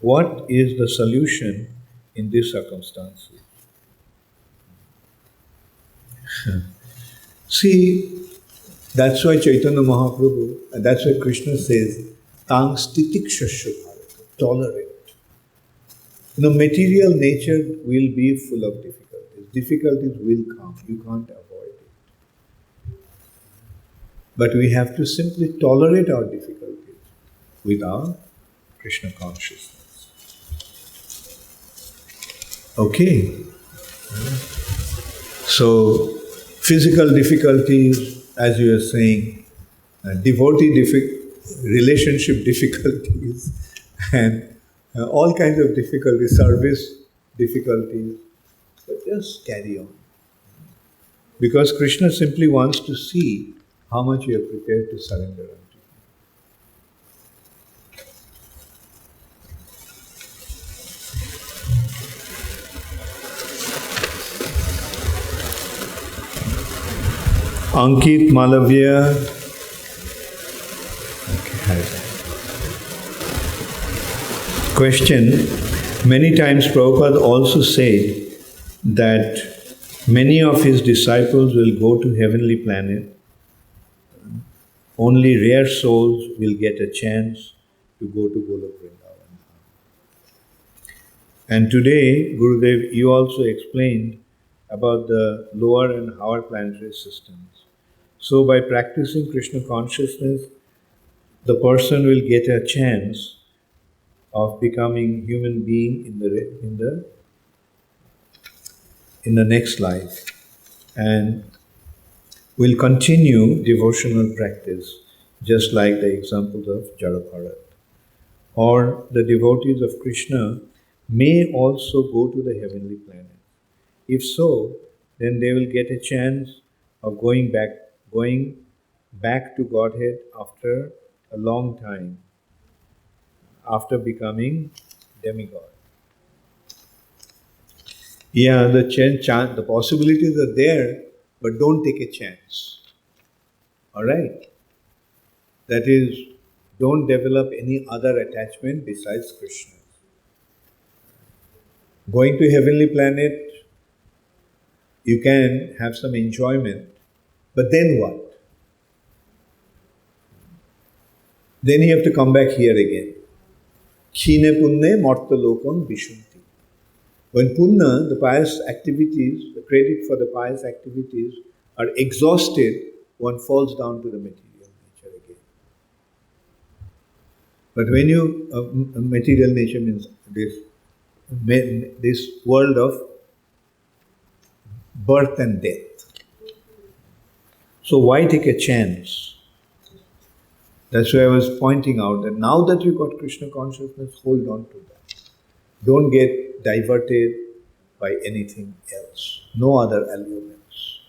What is the solution in these circumstances? See, that's why Chaitanya Mahaprabhu, and that's why Krishna says, Tang stitikshasya bharata, tolerate. Material nature will be full of difficulties. Difficulties will come. You can't avoid it. But we have to simply tolerate our difficulties with our Krishna consciousness. Okay. So, physical difficulties, as you are saying, relationship difficulties, and all kinds of difficulties, service difficulties, but just carry on. Because Krishna simply wants to see how much you are prepared to surrender unto Him. Ankit Malavya. Question. Many times Prabhupada also said that many of his disciples will go to heavenly planet. Only rare souls will get a chance to go to Golok Vrindavan. And today, Gurudev, you also explained about the lower and higher planetary systems. So by practicing Krishna consciousness, the person will get a chance of becoming human being in the next life, and will continue devotional practice just like the examples of Jara. Or the devotees of Krishna may also go to the heavenly planet. If so, then they will get a chance of going back to Godhead after a long time, after becoming demigod. Yeah, the possibilities are there, but don't take a chance. All right? That is, don't develop any other attachment besides Krishna. Going to heavenly planet, you can have some enjoyment, but then what? Then you have to come back here again. Khine punne morta lokam vishunti. When punna, the pious activities, the credit for the pious activities are exhausted, one falls down to the material nature again. But when you, material nature means this world of birth and death. So why take a chance? That's why I was pointing out that now that you got Krishna consciousness, hold on to that. Don't get diverted by anything else. No other allurements.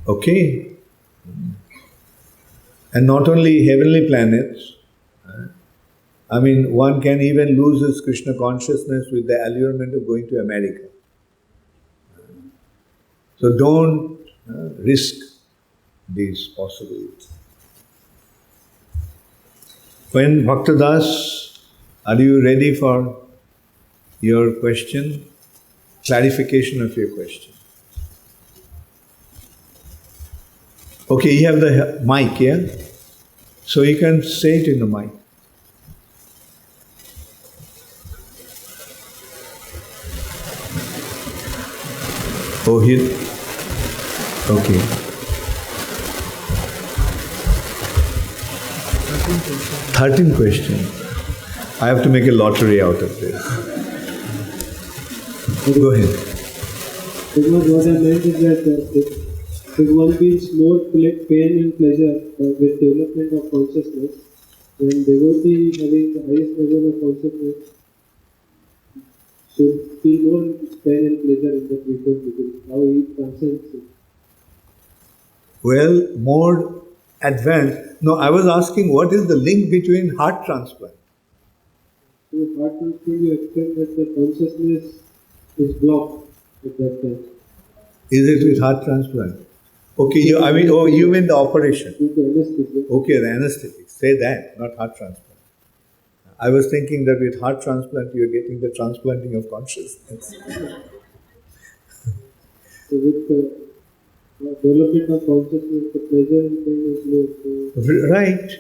Okay? And not only heavenly planets, I mean, one can even lose his Krishna consciousness with the allurement of going to America. So don't risk these possibilities. When Bhaktadas, are you ready for your question? Clarification of your question. Okay, you have the mic, yeah? So you can say it in the mic. Oh, here. Okay. 13 questions. I have to make a lottery out of this. Go ahead. Because what I meant is that if one feels more pain and pleasure with development of consciousness, then devotee having the highest level of consciousness should feel more pain and pleasure in the previous degree. How he transcends it. Well, more advanced. No, I was asking what is the link between heart transplant? So heart transplant, you expect that the consciousness is blocked at that time. Is it with heart transplant? Okay, you mean the operation? Due to anesthesia. Okay, the anesthetic. Say that, not heart transplant. I was thinking that with heart transplant you are getting the transplanting of consciousness. So with the development of consciousness, the pleasure and pain is low. Right.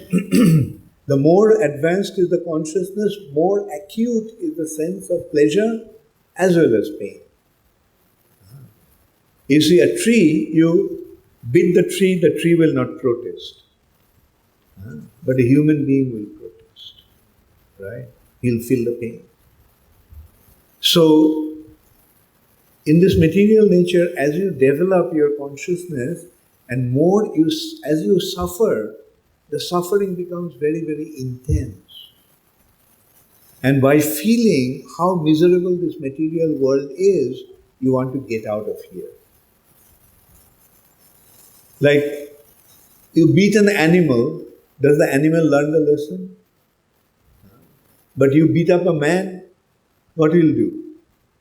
The more advanced is the consciousness, more acute is the sense of pleasure as well as pain. You see, a tree, you beat the tree will not protest. But a human being will protest. Right? He'll feel the pain. So, in this material nature, as you develop your consciousness and as you suffer, the suffering becomes very, very intense. And by feeling how miserable this material world is, you want to get out of here. Like, you beat an animal, does the animal learn the lesson? But you beat up a man, what will he do?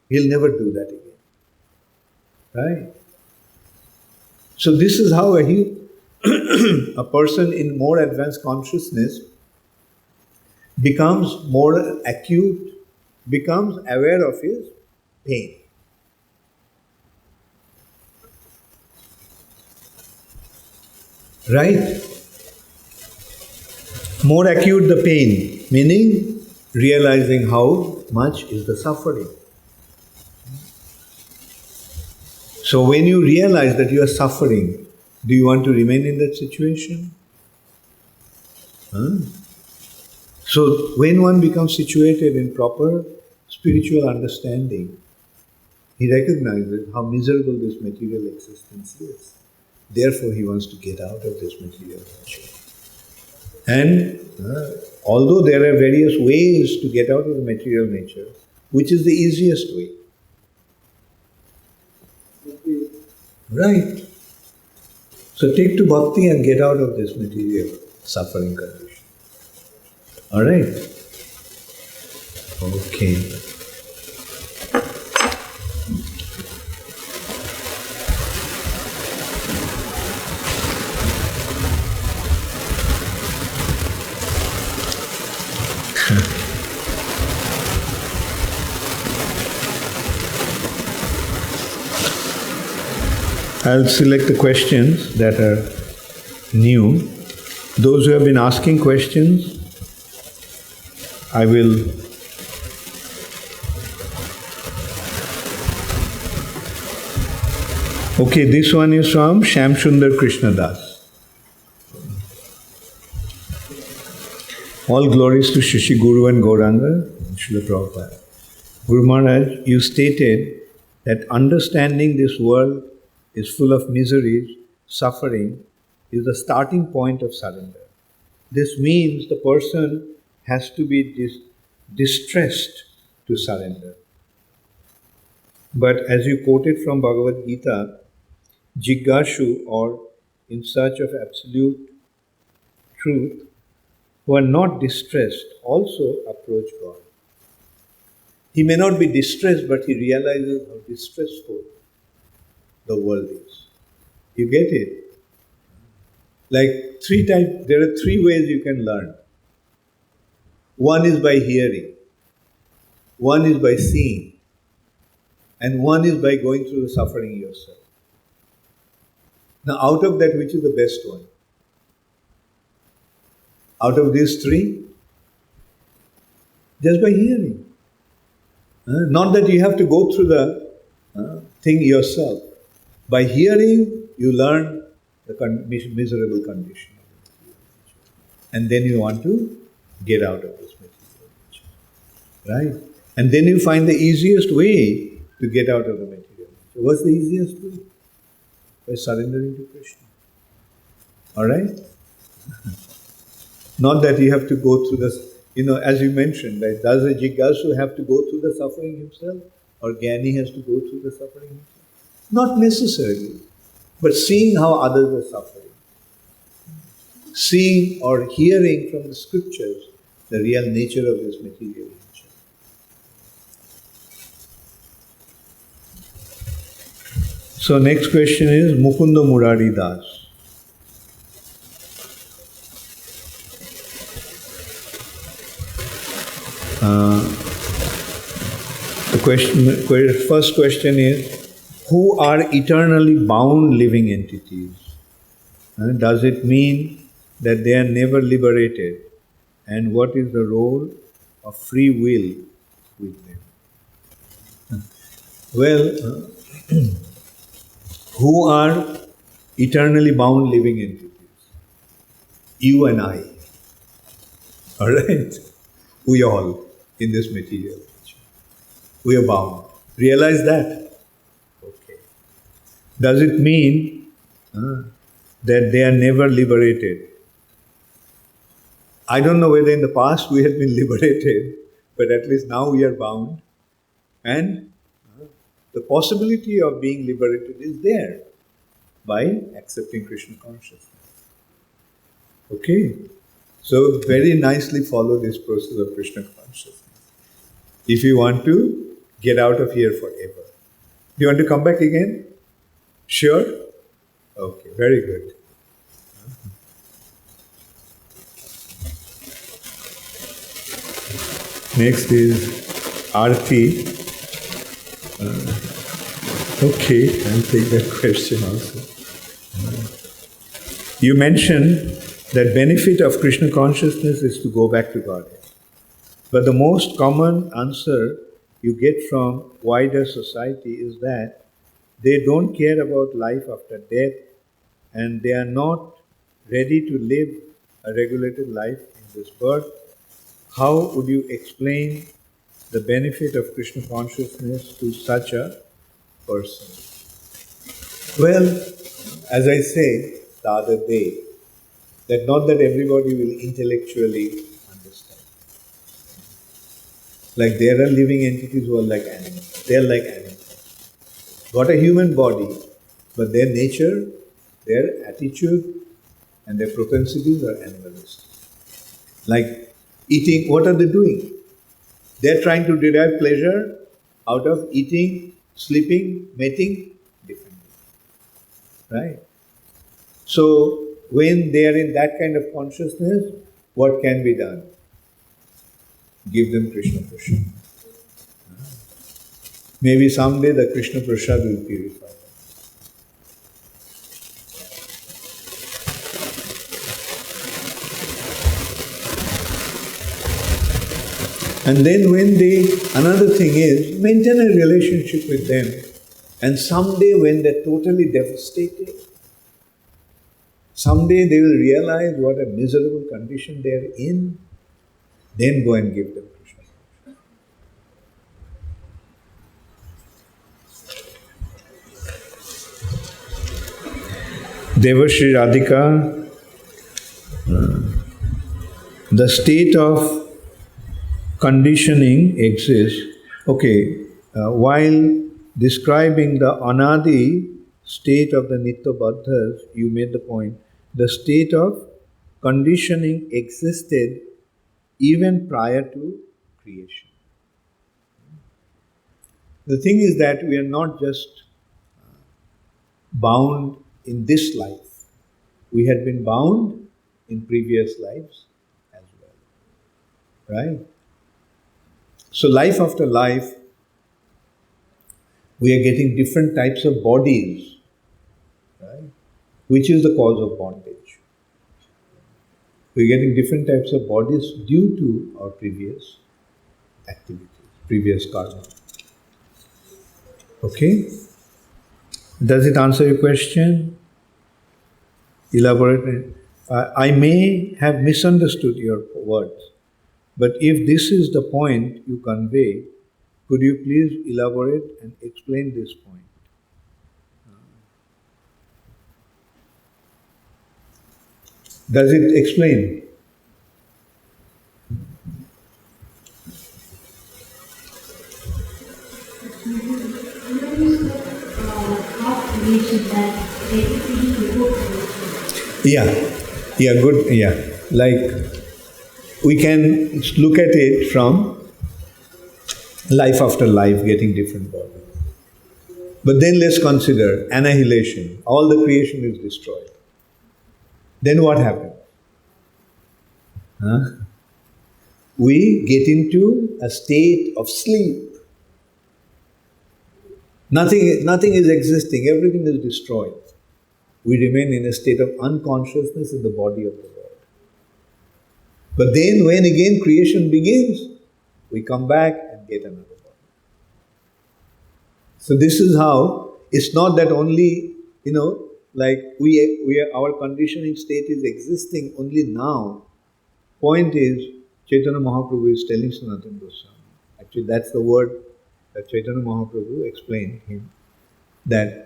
He'll never do that again. Right? So this is how a person in more advanced consciousness becomes more acute, becomes aware of his pain. Right? More acute the pain, meaning realizing how much is the suffering. So when you realize that you are suffering, do you want to remain in that situation? So when one becomes situated in proper spiritual understanding, he recognizes how miserable this material existence is. Therefore, he wants to get out of this material nature. And although there are various ways to get out of the material nature, which is the easiest way? Right. So take to bhakti and get out of this material suffering condition. Alright? Okay. I'll select the questions that are new. Those who have been asking questions, I will okay, this one is from Shyam Sundar Krishna Das. All glories to Shishi Guru and Gauranga, Srila Prabhupada. Guru Maharaj, you stated that understanding this world is full of miseries, suffering, is the starting point of surrender. This means the person has to be distressed to surrender. But as you quoted from Bhagavad Gita, Jiggashu, or in search of absolute truth, who are not distressed, also approach God. He may not be distressed, but he realizes how distressful the world is. You get it? Like there are three ways you can learn. One is by hearing, one is by seeing, and one is by going through the suffering yourself. Now, out of that, which is the best one? Out of these three? Just by hearing. Not that you have to go through the thing yourself. By hearing, you learn the miserable condition. And then you want to get out of this material nature. Right? And then you find the easiest way to get out of the material nature. What's the easiest way? By surrendering to Krishna. Alright? Not that you have to go through this, as you mentioned, like, does a Jiggasu have to go through the suffering himself? Or Gyani has to go through the suffering himself? Not necessarily. But seeing how others are suffering. Seeing or hearing from the scriptures the real nature of this material nature. So next question is Mukunda Murari Das. The first question is, who are eternally bound living entities? Does it mean that they are never liberated? And what is the role of free will with them? Well, who are eternally bound living entities? You and I. Alright? We all in this material nature. We are bound. Realize that. Okay. Does it mean that they are never liberated? I don't know whether in the past we had been liberated, but at least now we are bound. And the possibility of being liberated is there by accepting Krishna consciousness. Okay? So very nicely follow this process of Krishna consciousness. If you want to get out of here forever. Do you want to come back again? Sure? Okay, very good. Next is Arti. Okay, I'll take that question also. You mentioned that benefit of Krishna consciousness is to go back to Godhead. But the most common answer you get from wider society is that they don't care about life after death and they are not ready to live a regulated life in this birth. How would you explain the benefit of Krishna consciousness to such a person? Well, as I said the other day, that not that everybody will intellectually understand. Like there are living entities who are like animals. They are like animals. Got a human body, but their nature, their attitude, and their propensities are animalistic. Like eating, what are they doing? They're trying to derive pleasure out of eating, sleeping, mating, differently. Right? So when they are in that kind of consciousness, what can be done? Give them Krishna Prasad. Maybe someday the Krishna Prasad will purify them. And then another thing is, maintain a relationship with them. And someday when they're totally devastated, someday they will realize what a miserable condition they are in, then go and give them Krishna. Devashi Radhika, the state of conditioning exists. Okay, while describing the anadi state of the Nitya Baddhas, you made the point, the state of conditioning existed even prior to creation. The thing is that we are not just bound in this life. We had been bound in previous lives as well. Right? So life after life, we are getting different types of bodies, right? Which is the cause of bondage. We're getting different types of bodies due to our previous activities, previous karma. Okay? Does it answer your question? Elaborate. I may have misunderstood your words, but if this is the point you convey, could you please elaborate and explain this point? Does it explain? Yeah, good, yeah. Like, we can look at it from life after life, getting different bodies. But then let's consider annihilation. All the creation is destroyed. Then what happens? Huh? We get into a state of sleep. Nothing is existing, everything is destroyed. We remain in a state of unconsciousness in the body of the Lord. But then when again creation begins, we come back and get another body. So this is how, it's not that only, like our conditioning state is existing only now. Point is, Chaitanya Mahaprabhu is telling Sanatana Goswami. Actually, that's the word that Chaitanya Mahaprabhu explained him, that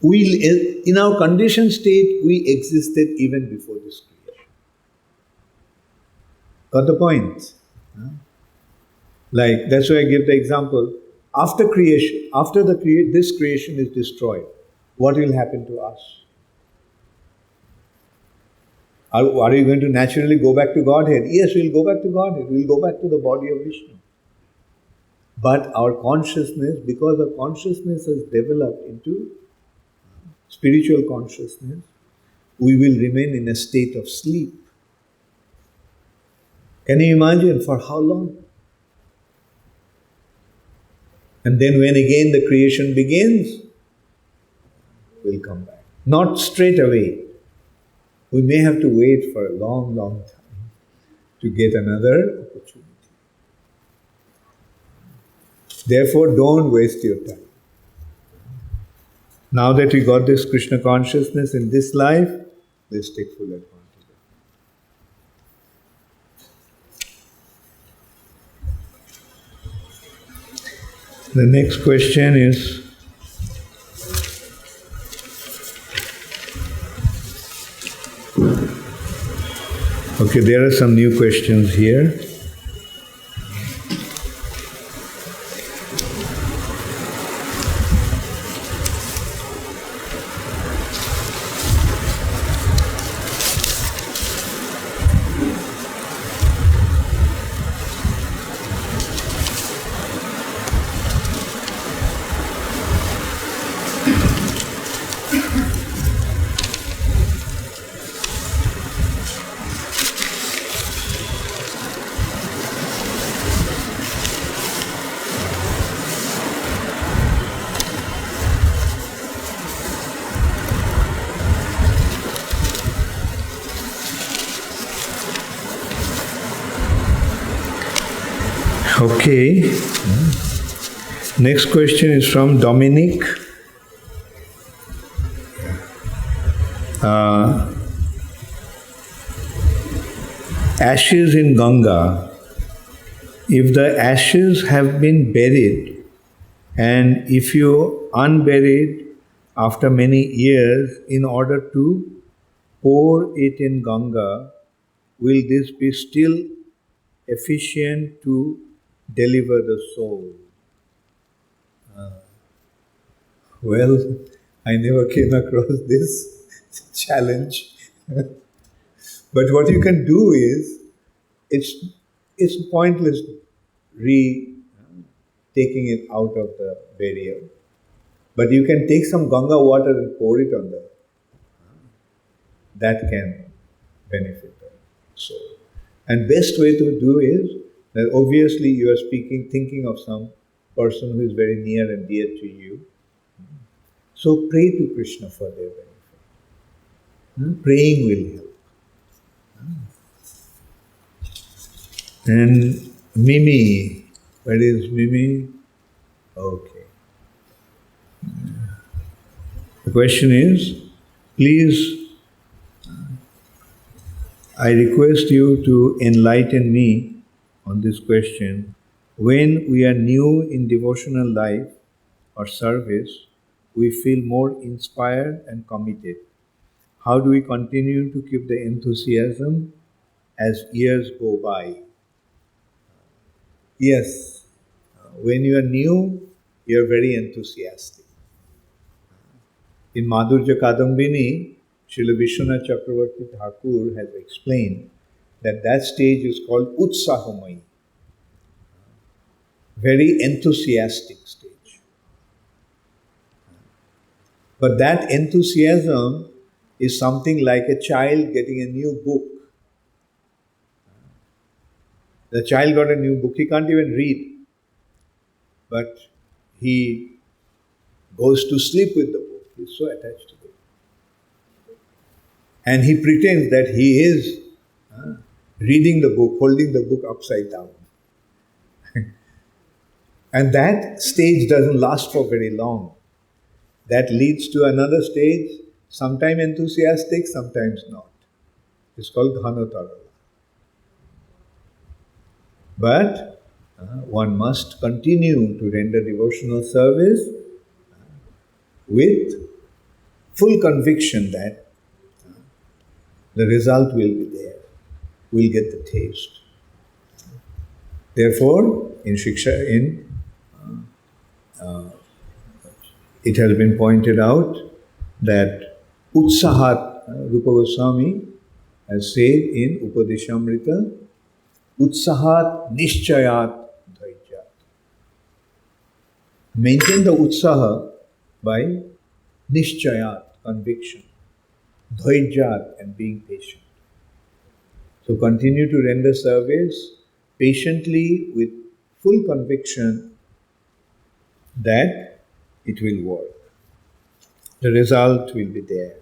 in our conditioned state, we existed even before this creation. Got the point? Huh? Like, that's why I give the example. After creation, this creation is destroyed, what will happen to us? Are you going to naturally go back to Godhead? Yes, we'll go back to Godhead. We'll go back to the body of Vishnu. But our consciousness, because our consciousness has developed into spiritual consciousness, we will remain in a state of sleep. Can you imagine for how long? And then when again the creation begins, we'll come back. Not straight away. We may have to wait for a long, long time to get another opportunity. Therefore, don't waste your time. Now that we got this Krishna consciousness in this life, let's take full advantage. The next question is, Okay, there are some new questions here. Okay. Next question is from Dominic. Ashes in Ganga. If the ashes have been buried and if you unburied after many years in order to pour it in Ganga, will this be still efficient to deliver the soul? Well, I never came across this challenge. But what you can do is, it's pointless taking it out of the barrier. But you can take some Ganga water and pour it on the, that can benefit the soul. And best way to do is that obviously you are thinking of some person who is very near and dear to you. So pray to Krishna for their benefit. Praying will help. And Mimi, where is Mimi? Okay. The question is, please, I request you to enlighten me on this question. When we are new in devotional life or service, we feel more inspired and committed. How do we continue to keep the enthusiasm as years go by? Yes, when you are new, you are very enthusiastic. In Madhurya Kadambini, Srila Vishwanath Chakravarti Thakur has explained that stage is called Utsahamai, very enthusiastic stage. But that enthusiasm is something like a child getting a new book. The child got a new book, he can't even read, but he goes to sleep with the book. He's so attached to it. And he pretends that he is reading the book, holding the book upside down. And that stage doesn't last for very long. That leads to another stage, sometimes enthusiastic, sometimes not. It's called Ghanotarala. But one must continue to render devotional service with full conviction that the result will be there. We'll get the taste. Therefore, in Shiksha, it has been pointed out that Utsahat, Rupa Goswami has said in Upadeshamrita, Utsahat Nishchayat Dhaijat. Maintain the Utsaha by Nishchayat, conviction, Dhaijat, and being patient. So continue to render service patiently with full conviction that it will work. The result will be there.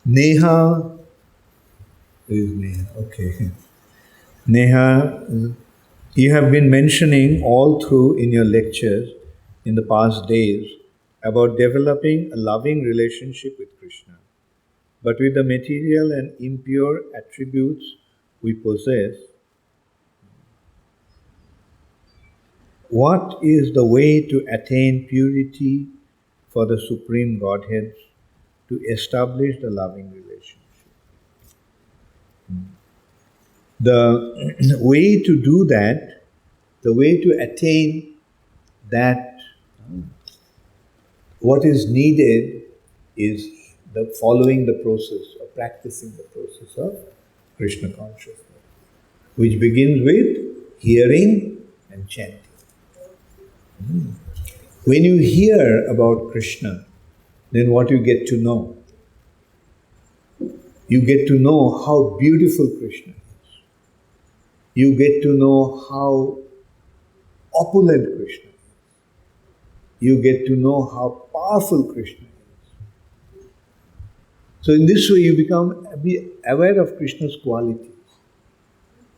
Neha, who is Neha? Okay. Neha, you have been mentioning all through in your lectures in the past days about developing a loving relationship with Krishna. But with the material and impure attributes we possess, what is the way to attain purity for the Supreme Godhead, to establish the loving relationship? The way to do that, the way to attain that, what is needed is the following the process or practicing the process of Krishna consciousness, which begins with hearing and chanting. When you hear about Krishna, then what you get to know? You get to know how beautiful Krishna is. You get to know how opulent Krishna is. You get to know how powerful Krishna is. So in this way you be aware of Krishna's qualities.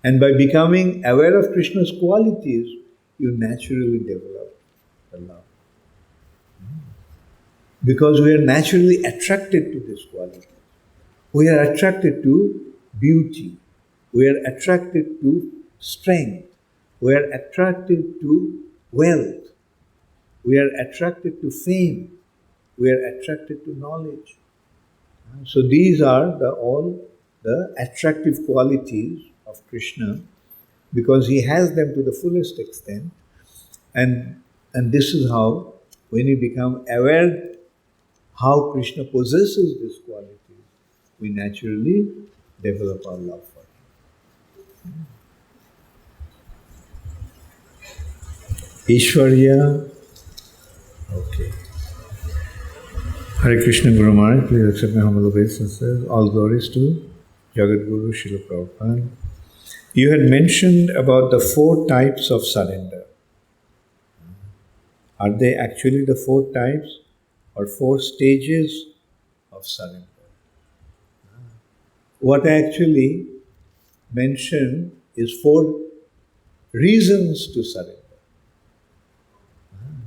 And by becoming aware of Krishna's qualities, you naturally develop the love. Because we are naturally attracted to this quality. We are attracted to beauty. We are attracted to strength. We are attracted to wealth. We are attracted to fame. We are attracted to knowledge. So these are all the attractive qualities of Krishna, because he has them to the fullest extent. And this is how, when you become aware how Krishna possesses this quality, we naturally develop our love for him. Ishwarya. Okay. Hare Krishna Guru Maharaj, please accept my humble obeisances. All glories to Jagat Guru Srila Prabhupada. You had mentioned about the 4 types of surrender. Are they actually the 4 types or 4 stages of surrender? What I actually mentioned is 4 reasons to surrender.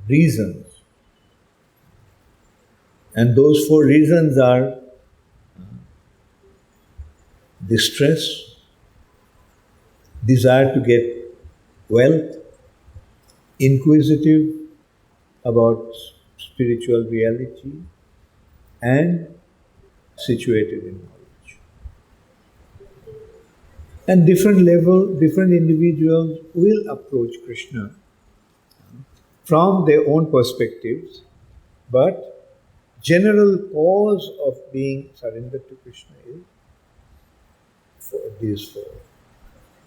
Reasons. And those 4 reasons are distress, desire to get wealth, inquisitive about spiritual reality, and situated in knowledge. And different individuals will approach Krishna from their own perspectives, but general cause of being surrendered to Krishna is these 4.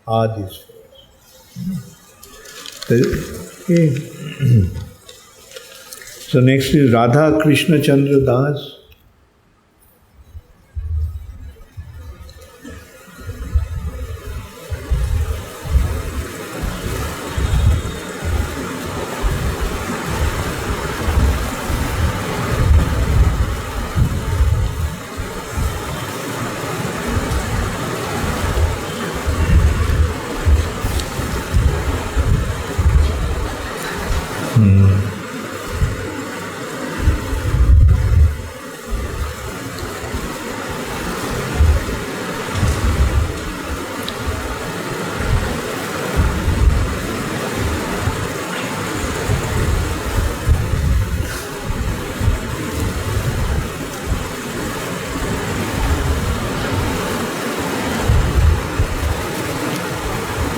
Are these 4. Okay. So next is Radha Krishna Chandra Das.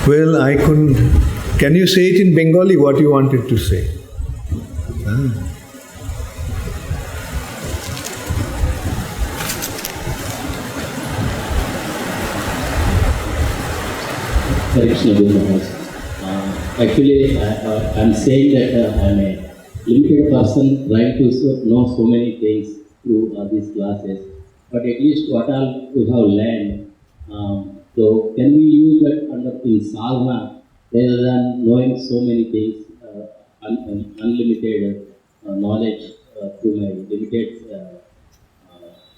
Well, I couldn't. Can you say it in Bengali what you wanted to say? Actually, I'm saying that I'm a limited person trying to know so many things through these classes, but at least what all we have learned. So can we use that in sadhana rather than knowing so many things, unlimited knowledge through my limited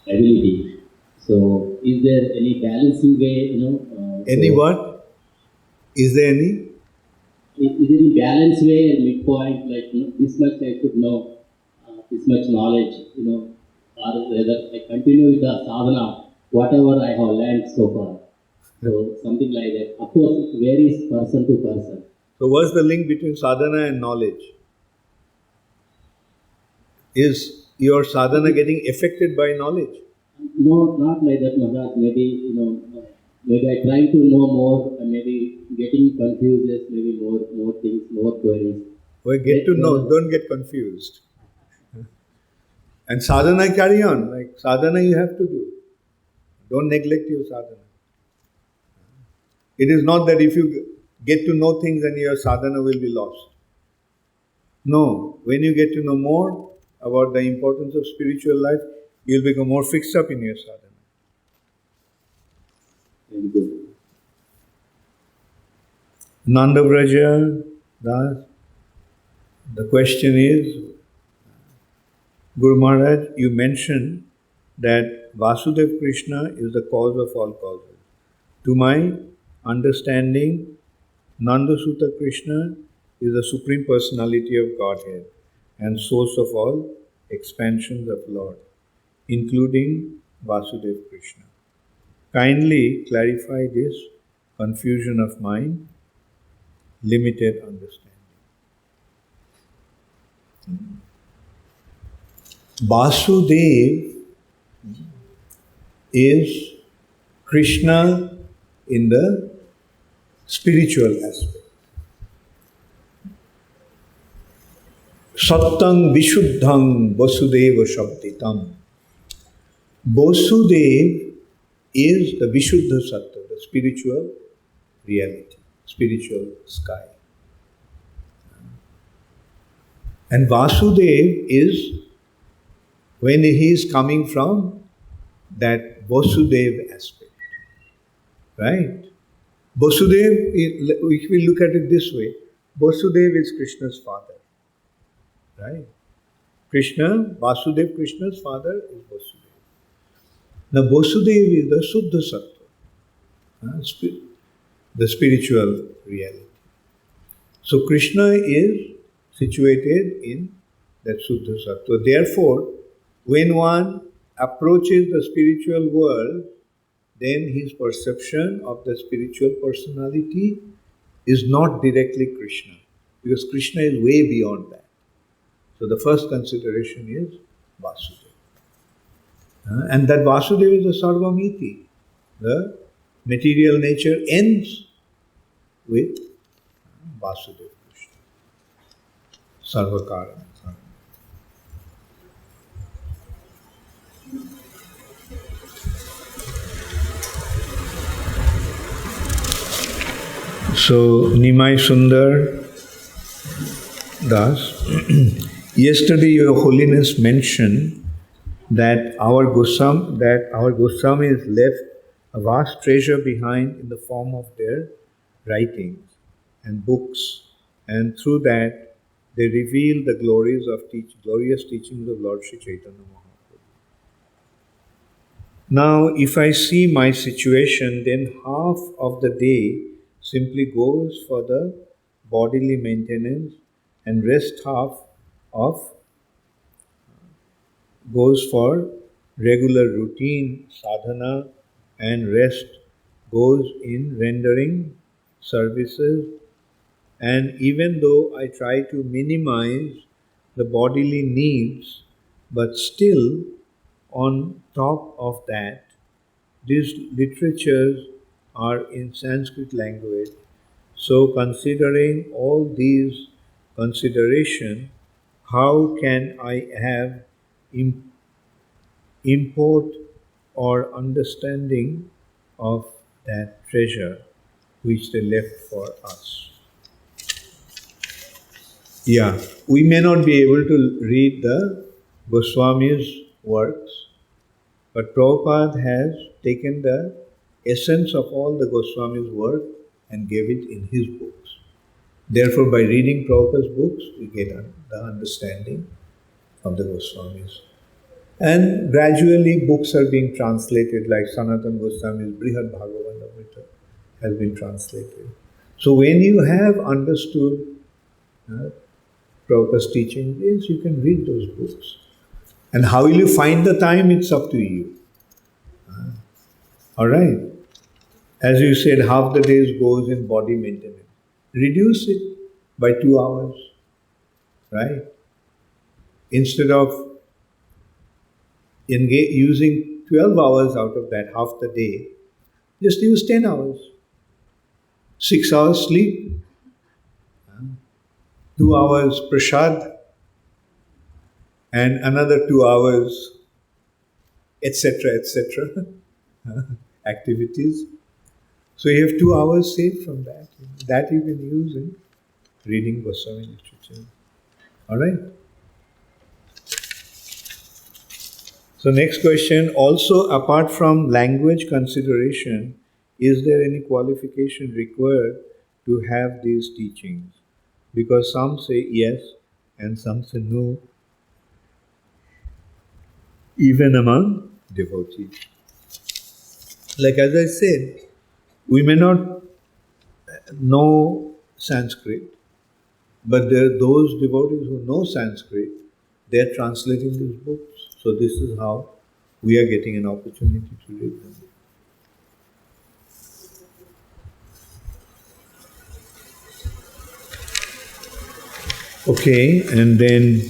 ability? So is there any balancing way, Any what? Is there any? Is there any balanced way and midpoint, like this much I should know, this much knowledge, or whether I continue with the sadhana, whatever I have learned so far. So something like that. Of course, it varies person to person. So what's the link between sadhana and knowledge? Is your sadhana getting affected by knowledge? No, not like that, Maharaj. Maybe, maybe I try to know more, maybe getting confused, maybe more things, more queries. Well, get to know, don't get confused. And sadhana carry on, like sadhana you have to do. Don't neglect your sadhana. It is not that if you get to know things and your sadhana will be lost. No, when you get to know more about the importance of spiritual life, you'll become more fixed up in your sadhana. Very good. Nanda Vraja Das, the question is, Guru Maharaj, you mentioned that Vasudev Krishna is the cause of all causes. To my understanding, Nanda Sutta Krishna is the Supreme Personality of Godhead and source of all expansions of Lord, including Vasudev Krishna. Kindly clarify this confusion of mind, limited understanding. Vasudev is Krishna in the spiritual aspect. Sattang Vishuddhang Vasudeva Shabditam. Vasudev is the Vishuddha Sattva, the spiritual reality, spiritual sky. And Vasudev is when he is coming from that Vasudev aspect. Right? Vasudev, if we look at it this way, Vasudev is Krishna's father. Right? Vasudev, Krishna's father is Vasudev. Now Vasudev is the Suddha Sattva, the spiritual reality. So Krishna is situated in that Suddha Sattva. Therefore, when one approaches the spiritual world, then his perception of the spiritual personality is not directly Krishna, because Krishna is way beyond that. So the first consideration is Vasudeva. And that Vasudeva is the Sarvamiti. The material nature ends with Vasudeva Krishna. Sarvakara. So, Nimai Sundar Das, yesterday Your Holiness mentioned that our Goswami has left a vast treasure behind in the form of their writings and books, and through that they reveal the glorious teachings of Lord Sri Chaitanya Mahaprabhu. Now, if I see my situation, then half of the day simply goes for the bodily maintenance, and rest half of goes for regular routine sadhana, and rest goes in rendering services. And even though I try to minimize the bodily needs, but still on top of that, these literatures are in Sanskrit language. So considering all these considerations, how can I have import or understanding of that treasure which they left for us? Yeah, we may not be able to read the Goswami's works, but Prabhupada has taken the essence of all the Goswami's work and gave it in his books. Therefore, by reading Prabhupada's books, we get the understanding of the Goswamis. And gradually, books are being translated, like Sanatana Goswami's Brihad Bhagavatamrita has been translated. So, when you have understood Prabhupada's teaching, yes, you can read those books. And how will you find the time? It's up to you. All right. As you said, half the days goes in body maintenance. Reduce it by 2 hours, right? Instead of using 12 hours out of that, half the day, Just use 10 hours. 6 hours sleep, 2 hours prasad, and another 2 hours, etc., etc., activities. So you have 2 hours saved from that. That you can use in reading Goswami literature. All right? So next question, also apart from language consideration, is there any qualification required to have these teachings? Because some say yes and some say no, even among devotees. Like as I said, we may not know Sanskrit, but there are those devotees who know Sanskrit, they are translating these books. So this is how we are getting an opportunity to read them. Okay, and then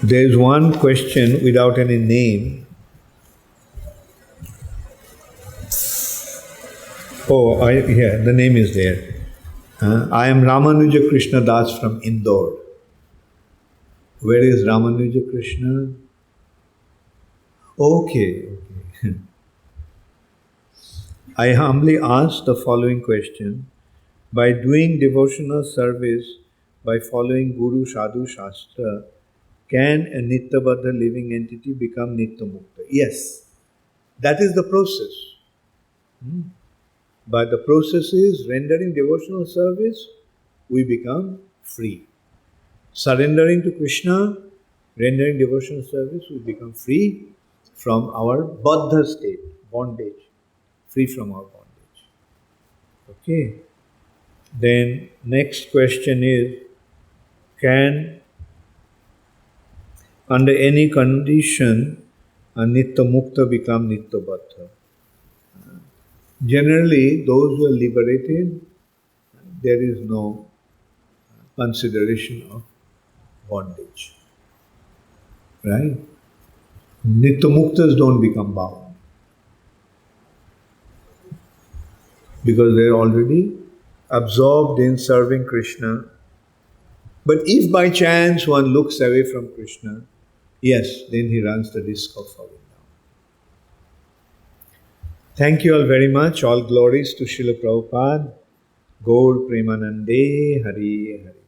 there is one question without any name. Oh, yeah, the name is there. I am Ramanuja Krishna Das from Indore. Where is Ramanuja Krishna? Okay, okay. I humbly ask the following question. By doing devotional service, by following Guru Sadhu Shastra, can a Nityabadha living entity become Nityamukta? Yes, that is the process. But the process is rendering devotional service, we become free. Surrendering to Krishna, rendering devotional service, we become free from our baddha state, bondage, free from our bondage. Okay. Then next question is, can under any condition a Nitya Mukta become Nitya Baddha? Generally, those who are liberated, there is no consideration of bondage. Right? Nitya Muktas don't become bound because they're already absorbed in serving Krishna. But if by chance one looks away from Krishna, yes, then he runs the risk of falling down. Thank you all very much. All glories to Srila Prabhupada. Gaur Premanande Hari Hari.